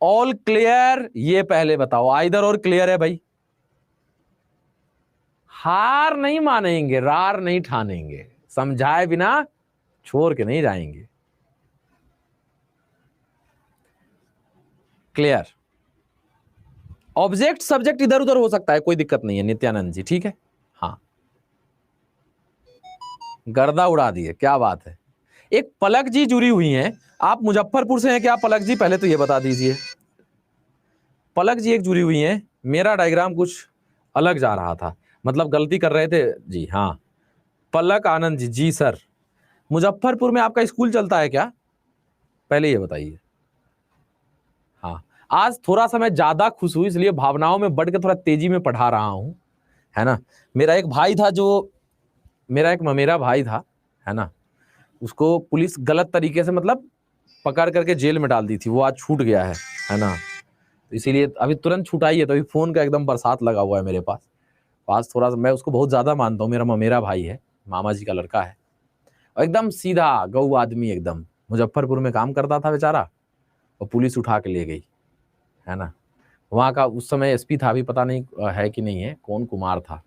All clear? ये पहले बताओ, आइदर और क्लियर है भाई? हार नहीं मानेंगे, रार नहीं ठानेंगे, समझाए बिना छोड़ के नहीं जाएंगे। क्लियर? ऑब्जेक्ट सब्जेक्ट इधर उधर हो सकता है, कोई दिक्कत नहीं है नित्यानंद जी, ठीक है। हाँ गर्दा उड़ा दिए, क्या बात है। एक पलक जी जुड़ी हुई हैं, आप मुजफ्फरपुर से हैं क्या पलक जी? पहले तो ये बता दीजिए। पलक जी एक जुड़ी हुई हैं, मेरा डायग्राम कुछ अलग जा रहा था, मतलब गलती कर रहे थे जी। हाँ पलक आनंद जी, जी सर। मुजफ्फरपुर में आपका स्कूल चलता है क्या? पहले ये बताइए। हाँ आज थोड़ा सा मैं ज्यादा खुश हूं, इसलिए भावनाओं में बढ़ के थोड़ा तेजी में पढ़ा रहा हूं, है ना। मेरा एक भाई था, जो मेरा एक ममेरा भाई था, है ना, उसको पुलिस गलत तरीके से मतलब पकड़ करके जेल में डाल दी थी, वो आज छूट गया है ना। तो इसीलिए अभी तुरंत छुटाई है, तो अभी फोन का एकदम बरसात लगा हुआ है मेरे पास थोड़ा सा। मैं उसको बहुत ज्यादा मानता हूँ, मेरा ममेरा भाई है, मामा जी का लड़का है, और एकदम सीधा गऊ आदमी, एकदम मुजफ्फरपुर में काम करता था बेचारा, और पुलिस उठा के ले गई, है ना। वहाँ का उस समय एसपी था, अभी पता नहीं है कि नहीं है, कौन कुमार था,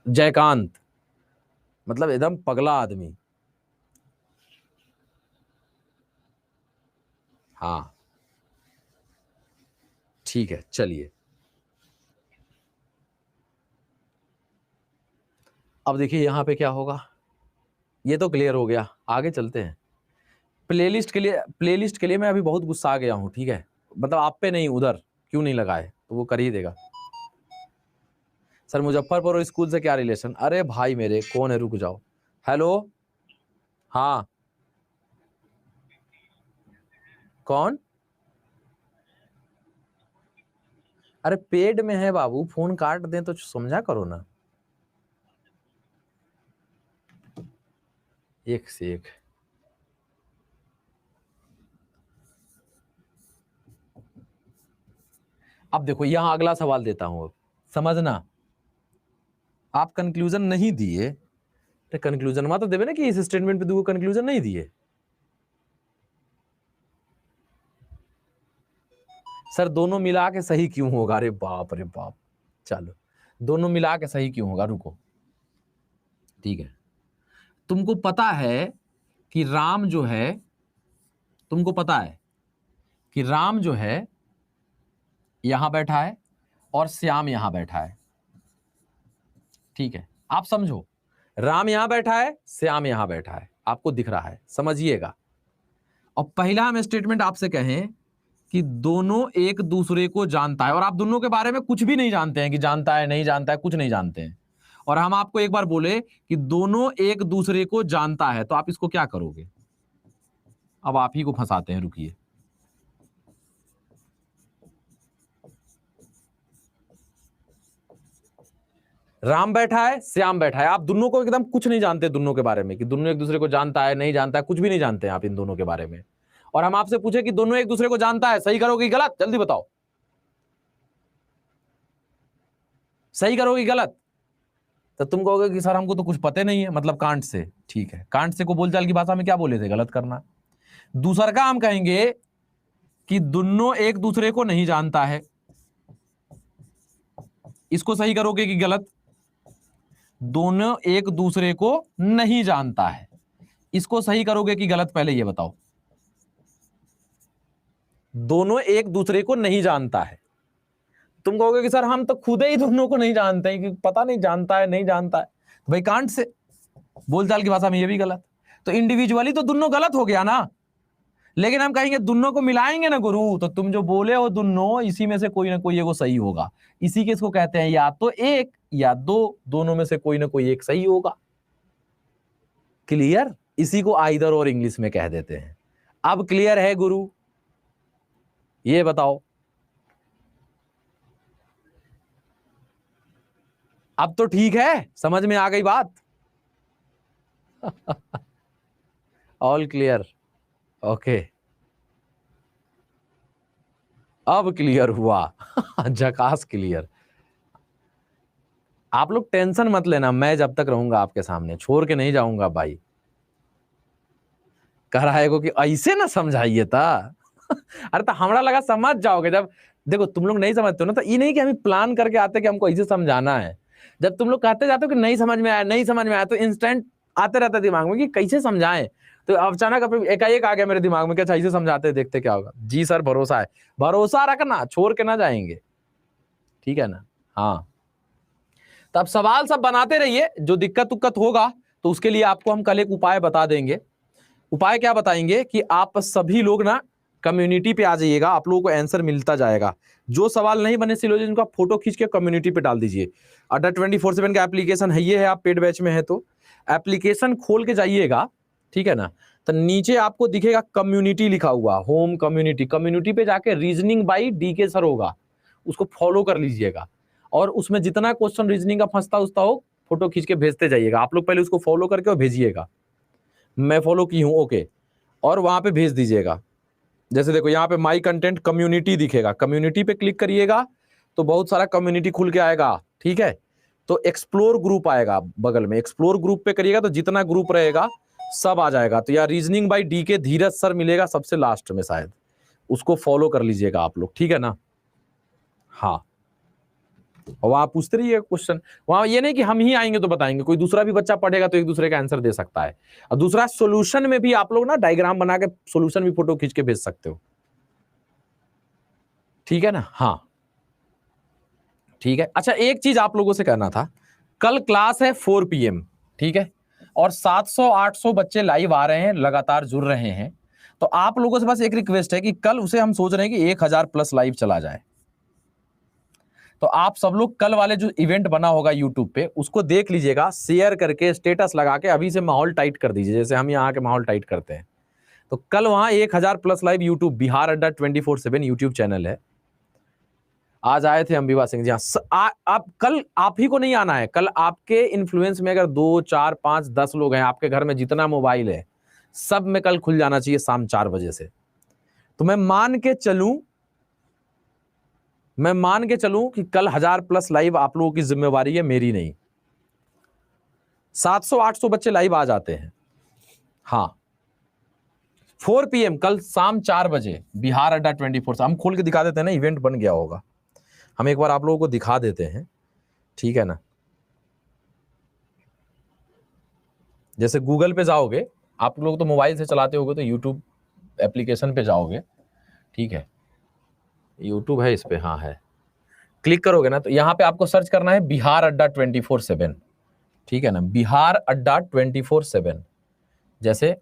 जयकांत, मतलब एकदम पगला आदमी। हाँ ठीक है चलिए। अब देखिए यहाँ पे क्या होगा, ये तो क्लियर हो गया, आगे चलते हैं। प्लेलिस्ट के लिए मैं अभी बहुत गुस्सा आ गया हूँ, ठीक है, मतलब आप पे नहीं, उधर क्यों नहीं लगाए, तो वो कर ही देगा। सर मुजफ्फरपुर और स्कूल से क्या रिलेशन? अरे भाई मेरे, कौन है, रुक जाओ। हेलो, हाँ कौन? अरे पेड में है बाबू, फोन काट दें तो समझा करो ना। एक से एक। अब देखो यहां अगला सवाल देता हूं, अब समझना। आप कंक्लूजन नहीं दिए, तो कंक्लूजन तो देवे ना कि इस स्टेटमेंट पे दो कंक्लूजन नहीं दिए। सर दोनों मिला के सही क्यों होगा? अरे बाप रे बाप, चलो दोनों मिला के सही क्यों होगा, रुको। ठीक है, तुमको पता है कि राम जो है, तुमको पता है कि राम जो है यहां बैठा है और श्याम यहां बैठा है। ठीक है, आप समझो, राम यहां बैठा है, श्याम यहां बैठा है, आपको दिख रहा है, समझिएगा। और पहला हम स्टेटमेंट आपसे कहें कि दोनों एक दूसरे को जानता है, और आप दोनों के बारे में कुछ भी नहीं जानते हैं कि जानता है नहीं जानता है, कुछ नहीं जानते हैं। और हम आपको एक बार बोले कि दोनों एक दूसरे को जानता है, तो आप इसको क्या करोगे? अब आप ही को फंसाते हैं, रुकिए। राम बैठा है, श्याम बैठा है, आप दोनों को एकदम कुछ नहीं जानते दोनों के बारे में, कि दोनों एक दूसरे को जानता है नहीं जानता है, कुछ भी नहीं जानते हैं आप इन दोनों के बारे में। और हम आपसे पूछे कि दोनों एक दूसरे को जानता है, सही करोगे गलत? जल्दी बताओ, सही करोगे गलत? तो तुम कहोगे कि सर हमको तो कुछ पता नहीं है, मतलब कांट से। ठीक है, कांट से को बोलचाल की भाषा में क्या बोले थे? गलत करना। दूसरा का हम कहेंगे कि दोनों एक दूसरे को नहीं जानता है, इसको सही करोगे कि गलत? दोनों एक दूसरे को नहीं जानता है, इसको सही करोगे कि गलत? पहले ये बताओ। दोनों एक दूसरे को नहीं जानता है, तुम कहोगे कि सर हम तो खुद ही दोनों को नहीं जानते हैं, कि पता नहीं जानता है नहीं जानता है, तो भाई कांट से बोलचाल की भाषा में ये भी गलत। तो इंडिविजुअली तो दोनों गलत हो गया ना, लेकिन हम कहेंगे दोनों को मिलाएंगे ना गुरु, तो तुम जो बोले हो दोनों, इसी में से कोई ना कोई एगो सही होगा। इसी के इसको कहते हैं या तो एक या दो, दोनों में से कोई ना कोई एक सही होगा। क्लियर? इसी को आइदर और इंग्लिश में कह देते हैं। अब क्लियर है गुरु? ये बताओ, अब तो ठीक है, समझ में आ गई बात? All clear? ओके, अब क्लियर हुआ। झकास क्लियर। आप लोग टेंशन मत लेना, मैं जब तक रहूंगा आपके सामने छोड़ के नहीं जाऊंगा भाई। कह रहा है को कि ऐसे ना समझाइए था। अरे तो हमरा लगा समझ जाओगे, जब देखो तुम लोग नहीं समझते हो ना, तो ये नहीं कि हम प्लान करके आते कि हमको ऐसे समझाना है। जब तुम लोग कहते जाते हो कि नहीं समझ में आया नहीं समझ में आया, तो इंस्टेंट आते रहता है दिमाग में कि कैसे समझाएं। तो अचानक अपने एकाएक आ गया मेरे दिमाग में कि अच्छा ऐसे समझाते हैं, देखते क्या होगा। जी सर भरोसा है, भरोसा रखना, छोड़ के ना जाएंगे, ठीक है ना? हाँ, तब सवाल सब बनाते रहिए, जो दिक्कत उक्कत होगा तो उसके लिए आपको हम कल एक उपाय बता देंगे। उपाय क्या बताएंगे कि आप सभी लोग ना कम्युनिटी पे आ जाइएगा, आप लोगों को आंसर मिलता जाएगा। जो सवाल नहीं बने सिलोजिज्म का फोटो खींच के कम्युनिटी पे डाल दीजिए। अड्डा 24/7 का एप्लीकेशन है, ये है, आप पेड बैच में है तो एप्लीकेशन खोल के जाइएगा, ठीक है ना? तो नीचे आपको दिखेगा कम्युनिटी लिखा हुआ, होम कम्युनिटी। कम्युनिटी पे जाके रीजनिंग बाई डीके सर होगा, उसको फॉलो कर लीजिएगा। और उसमें जितना क्वेश्चन रीजनिंग का फंसता उसता हो, फोटो खींच के भेजते जाइएगा। आप लोग पहले उसको फॉलो करके और भेजिएगा, मैं फॉलो की हूं, ओके, और वहां पे भेज दीजिएगा। जैसे देखो यहाँ पे माई कंटेंट कम्युनिटी दिखेगा, कम्युनिटी पे क्लिक करिएगा तो बहुत सारा कम्युनिटी खुल के आएगा, ठीक है? तो एक्सप्लोर ग्रुप आएगा बगल में, एक्सप्लोर ग्रुप पे करिएगा तो जितना ग्रुप रहेगा सब आ जाएगा। तो यार reasoning by DK Dheeraj sir मिलेगा सबसे लास्ट में शायद, उसको फॉलो कर लीजिएगा आप लोग, ठीक है ना? हाँ, और वहां पूछते रहिए क्वेश्चन, वहां ये नहीं कि हम ही आएंगे तो बताएंगे, कोई दूसरा भी बच्चा पढ़ेगा तो एक दूसरे का आंसर दे सकता है। और दूसरा, सॉल्यूशन में भी आप लोग ना डायग्राम बना के सॉल्यूशन भी फोटो खींच के भेज सकते हो, ठीक है ना? हाँ ठीक है। अच्छा एक चीज आप लोगों से कहना था, कल क्लास है 4 PM, ठीक है? और 700-800 बच्चे लाइव आ रहे हैं, लगातार जुड़ रहे हैं। तो आप लोगों से बस एक रिक्वेस्ट है कि कल उसे हम सोच रहे हैं कि 1000 प्लस लाइव चला जाए। तो आप सब लोग कल वाले जो इवेंट बना होगा यूट्यूब पे उसको देख लीजिएगा, शेयर करके स्टेटस लगा के अभी से माहौल टाइट कर दीजिए, जैसे हम यहाँ के माहौल टाइट करते हैं। तो कल वहां 1000+ लाइव यूट्यूब बिहार अड्डा 24/7 यूट्यूब चैनल है। आज आए थे अंबिका सिंह जी। हाँ, आप कल आप ही को नहीं आना है, कल आपके इन्फ्लुएंस में अगर 2, 4, 5, 10 लोग हैं, आपके घर में जितना मोबाइल है सब में कल खुल जाना चाहिए शाम 4 बजे से। तो मैं मान के चलूं कि कल 1000+ लाइव आप लोगों की जिम्मेवारी है, मेरी नहीं। 700-800 बच्चे लाइव आ जाते हैं। हाँ, 4 PM कल शाम 4 बजे बिहार अड्डा 24। हम खोल के दिखा देते हैं ना, इवेंट बन गया होगा। हम एक बार आप लोगों को दिखा देते हैं, ठीक है ना। जैसे गूगल पे जाओगे, आप लोग तो मोबाइल से चलाते होगे, तो यूट्यूब एप्लीकेशन पे जाओगे, ठीक है, यूट्यूब है इस पे, हाँ है, क्लिक करोगे ना तो यहाँ पे आपको सर्च करना है बिहार अड्डा 24/7, ठीक है ना, बिहार अड्डा 24/7। जैसे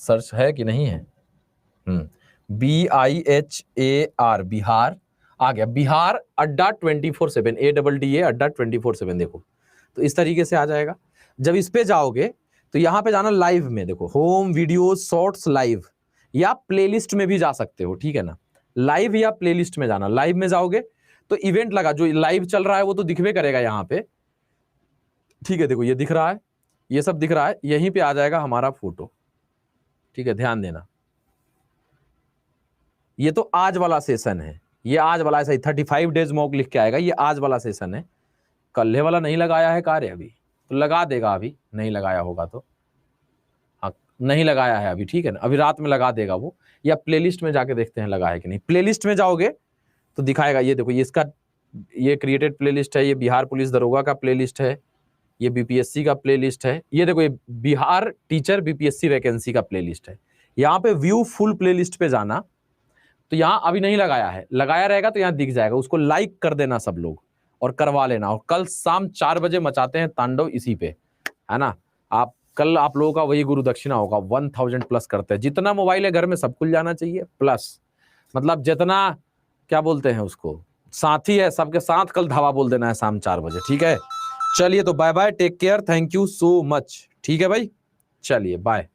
सर्च है कि नहीं है, BIHAR बिहार आ गया, बिहार अड्डा 24/7, ADDA अड्डा 24/7। देखो तो इस तरीके से आ जाएगा। जब इस पे जाओगे तो यहाँ पे जाना लाइव में, देखो होम वीडियो शॉर्ट्स लाइव, या प्लेलिस्ट में भी जा सकते हो, ठीक है ना। लाइव या प्लेलिस्ट में जाना, लाइव में जाओगे तो इवेंट लगा, जो लाइव चल रहा है वो तो दिखवे करेगा यहाँ पे, ठीक है। देखो ये दिख रहा है, ये सब दिख रहा है, यहीं पे आ जाएगा हमारा फोटो, ठीक है, ध्यान देना। ये तो आज वाला सेशन है, ये आज वाला, ऐसा ही 35 डेज मॉक लिख के आएगा, ये आज वाला सेशन है। कल्हे वाला नहीं लगाया है कार्य अभी, तो लगा देगा, अभी नहीं लगाया होगा तो, हाँ नहीं लगाया है अभी, ठीक है ना, अभी रात में लगा देगा वो। या प्लेलिस्ट में जाके देखते हैं लगा है कि नहीं। प्लेलिस्ट में जाओगे तो दिखाएगा, ये देखो, ये इसका ये क्रिएटेड प्लेलिस्ट है, ये बिहार पुलिस दरोगा का प्लेलिस्ट है, ये BPSC का प्लेलिस्ट है, ये देखो ये बिहार टीचर BPSC वैकेंसी का प्लेलिस्ट है। यहाँ पे व्यू फुल प्लेलिस्ट पे जाना, तो यहाँ अभी नहीं लगाया है, लगाया रहेगा तो यहाँ दिख जाएगा, उसको लाइक कर देना सब लोग और करवा लेना। और कल शाम 4 बजे मचाते हैं तांडव इसी पे, है ना। कल आप लोगों का वही गुरु दक्षिणा होगा, 1000+ करते हैं। जितना मोबाइल है घर में सब खुल जाना चाहिए, प्लस मतलब जितना क्या बोलते हैं उसको, साथी है सबके साथ कल धावा बोल देना है शाम 4 बजे, ठीक है। चलिए तो bye bye, take care, thank you so much, ठीक है भाई, चलिए बाय।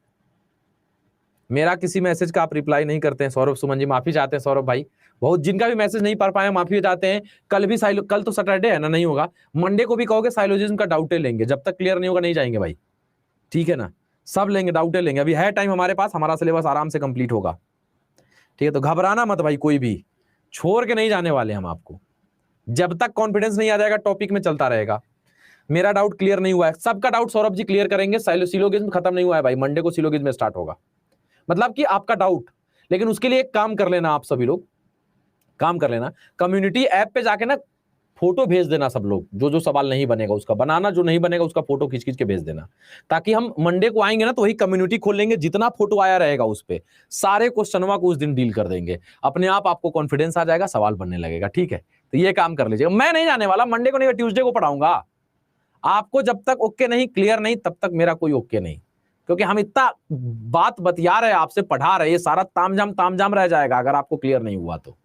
मेरा किसी मैसेज का आप रिप्लाई नहीं करते हैं, सौरभ सुमन जी माफी चाहते हैं, सौरभ भाई बहुत, जिनका भी मैसेज नहीं पढ़ पाए माफी चाहते हैं। कल भी कल तो सैटरडे है ना, नहीं होगा, मंडे को भी कहोगे साइलोजिज्म का डाउटे लेंगे, जब तक क्लियर नहीं होगा नहीं जाएंगे भाई, ठीक है ना, सब लेंगे, डाउटे लेंगे, अभी है टाइम हमारे पास, हमारा सिलेबस आराम से कंप्लीट होगा, ठीक है। तो घबराना मत भाई, कोई भी छोड़ के नहीं जाने वाले हम आपको, जब तक कॉन्फिडेंस नहीं आ जाएगा टॉपिक में चलता रहेगा। मेरा डाउट क्लियर नहीं हुआ है, सबका डाउट सौरभ जी क्लियर करेंगे। सिलोगिज्म खत्म नहीं हुआ है भाई, मंडे को सिलोगिज्म स्टार्ट होगा, मतलब कि आपका डाउट। लेकिन उसके लिए एक काम कर लेना, आप सभी लोग काम कर लेना, कम्युनिटी ऐप पे जाके ना फोटो भेज देना सब लोग, जो जो सवाल नहीं बनेगा उसका बनाना, जो नहीं बनेगा उसका फोटो खींच खींच के भेज देना, ताकि हम मंडे को आएंगे ना तो वही कम्युनिटी खोल लेंगे, जितना फोटो आया रहेगा उस पे सारे क्वेश्चनवा को उस दिन डील कर देंगे, अपने आप आपको कॉन्फिडेंस आ जाएगा, सवाल बनने लगेगा, ठीक है। तो ये काम कर लीजिएगा, मैं नहीं जाने वाला, मंडे को नहीं, ट्यूसडे को पढ़ाऊंगा आपको, जब तक ओके नहीं, क्लियर नहीं, तब तक मेरा कोई ओके नहीं, क्योंकि हम इतना बात बतिया रहे, आपसे पढ़ा रहे, ये सारा तामझाम रह जाएगा अगर आपको क्लियर नहीं हुआ तो।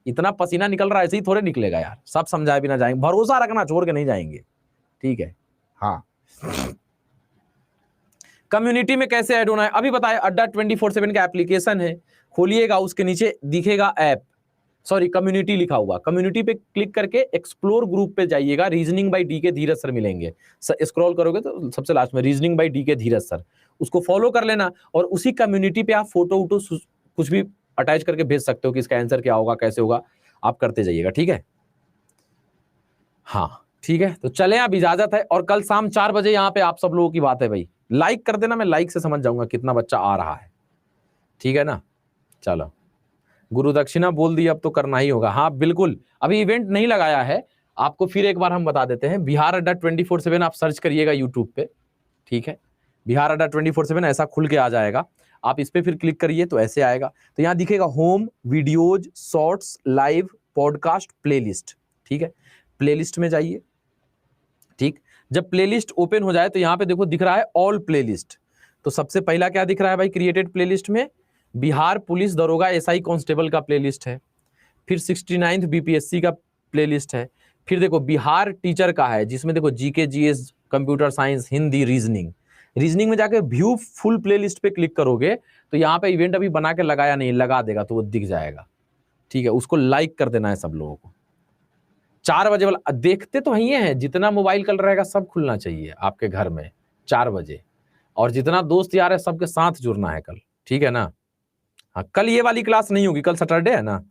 इतना पसीना निकल रहा है, ऐसे ही थोड़े निकलेगा यार, सब समझाए बिना जाएंगे, भरोसा रखना, छोड़ के नहीं जाएंगे, ठीक है। हाँ, कम्युनिटी में कैसे ऐड होना है अभी बताए, अड्डा 24/7 का एप्लीकेशन है, खोलिएगा, उसके नीचे दिखेगा ऐप, सॉरी कम्युनिटी लिखा हुआ, कम्युनिटी पे क्लिक करके एक्सप्लोर ग्रुप पे जाइएगा, रीजनिंग बाय DK धीरज सर मिलेंगे, स्क्रॉल करोगे तो सबसे लास्ट में रीजनिंग बाय DK धीरज सर, उसको फॉलो कर लेना, और उसी कम्युनिटी पे आप फोटो कुछ भी अटैच करके भेज सकते हो कि इसका आंसर क्या होगा, कैसे होगा, आप करते जाइएगा, ठीक है। हाँ ठीक है, तो चले, अब इजाजत है, और कल शाम 4 बजे यहाँ पे आप सब लोगों की बात है भाई, लाइक कर देना, मैं लाइक से समझ जाऊंगा कितना बच्चा आ रहा है, ठीक है ना। चलो, गुरु दक्षिणा बोल दी, अब तो करना ही होगा, हाँ बिल्कुल, अभी इवेंट नहीं लगाया है, आपको फिर एक बार हम बता देते हैं, बिहार अड्डा 24/7 आप सर्च करिएगा यूट्यूब पे, ठीक है, बिहार अड्डा 24/7 ऐसा खुल के आ जाएगा, आप इस पे फिर क्लिक करिए तो ऐसे आएगा, तो यहाँ दिखेगा home videos shorts live podcast playlist, ठीक है, प्लेलिस्ट में जाइए, ठीक। जब प्लेलिस्ट ओपन हो जाए तो यहाँ पे देखो दिख रहा है ऑल प्लेलिस्ट, तो सबसे पहला क्या दिख रहा है भाई, क्रिएटेड प्लेलिस्ट में बिहार पुलिस दरोगा SI कांस्टेबल का प्लेलिस्ट है, फिर 69th BPSC का प्लेलिस्ट है, फिर देखो बिहार टीचर का है, जिसमें देखो GK, GS, computer science, Hindi, reasoning. Reasoning में जाके व्यू फुल प्लेलिस्ट पे क्लिक करोगे तो यहाँ पे इवेंट अभी बना के लगाया नहीं, लगा देगा तो वो दिख जाएगा, ठीक है। उसको लाइक कर देना है सब लोगों को। 4 बजे वाला देखते तो ही है, जितना मोबाइल कल रहेगा सब खुलना चाहिए आपके घर में 4 बजे, और जितना दोस्त यार है सबके साथ जुड़ना है कल, ठीक है ना। हाँ कल ये वाली क्लास नहीं होगी, कल सैटरडे है ना,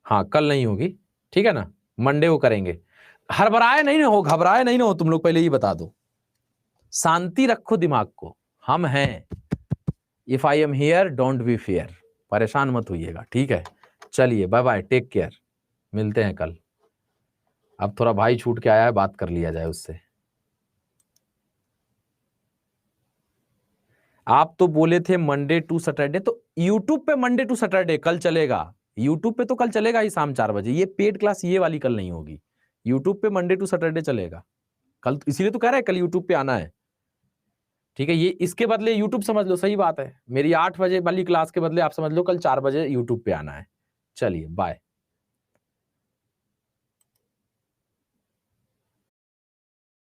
हाँ कल नहीं होगी, ठीक है ना, मंडे को करेंगे। हड़बड़ाए नहीं ना हो, घबराए नहीं ना हो तुम लोग, पहले ही बता दो, शांति रखो दिमाग को, हम हैं, if I am here don't be fear, परेशान मत होइएगा, ठीक है। चलिए बाय बाय, टेक केयर, मिलते हैं कल। अब थोड़ा भाई छूट के आया है, बात कर लिया जाए उससे। आप तो बोले थे मंडे टू सैटरडे, तो यूट्यूब पे मंडे टू सैटरडे कल चलेगा, यूट्यूब पे तो कल चलेगा ही शाम 4 बजे। ये पेड क्लास ये वाली कल नहीं होगी, यूट्यूब पे मंडे टू सैटरडे चलेगा कल, इसीलिए तो कह रहे हैं कल यूट्यूब पे आना है, ठीक है। ये इसके बदले यूट्यूब समझ लो, सही बात है, मेरी 8 बजे वाली क्लास के बदले आप समझ लो कल 4 बजे यूट्यूब पे आना है। चलिए बाय।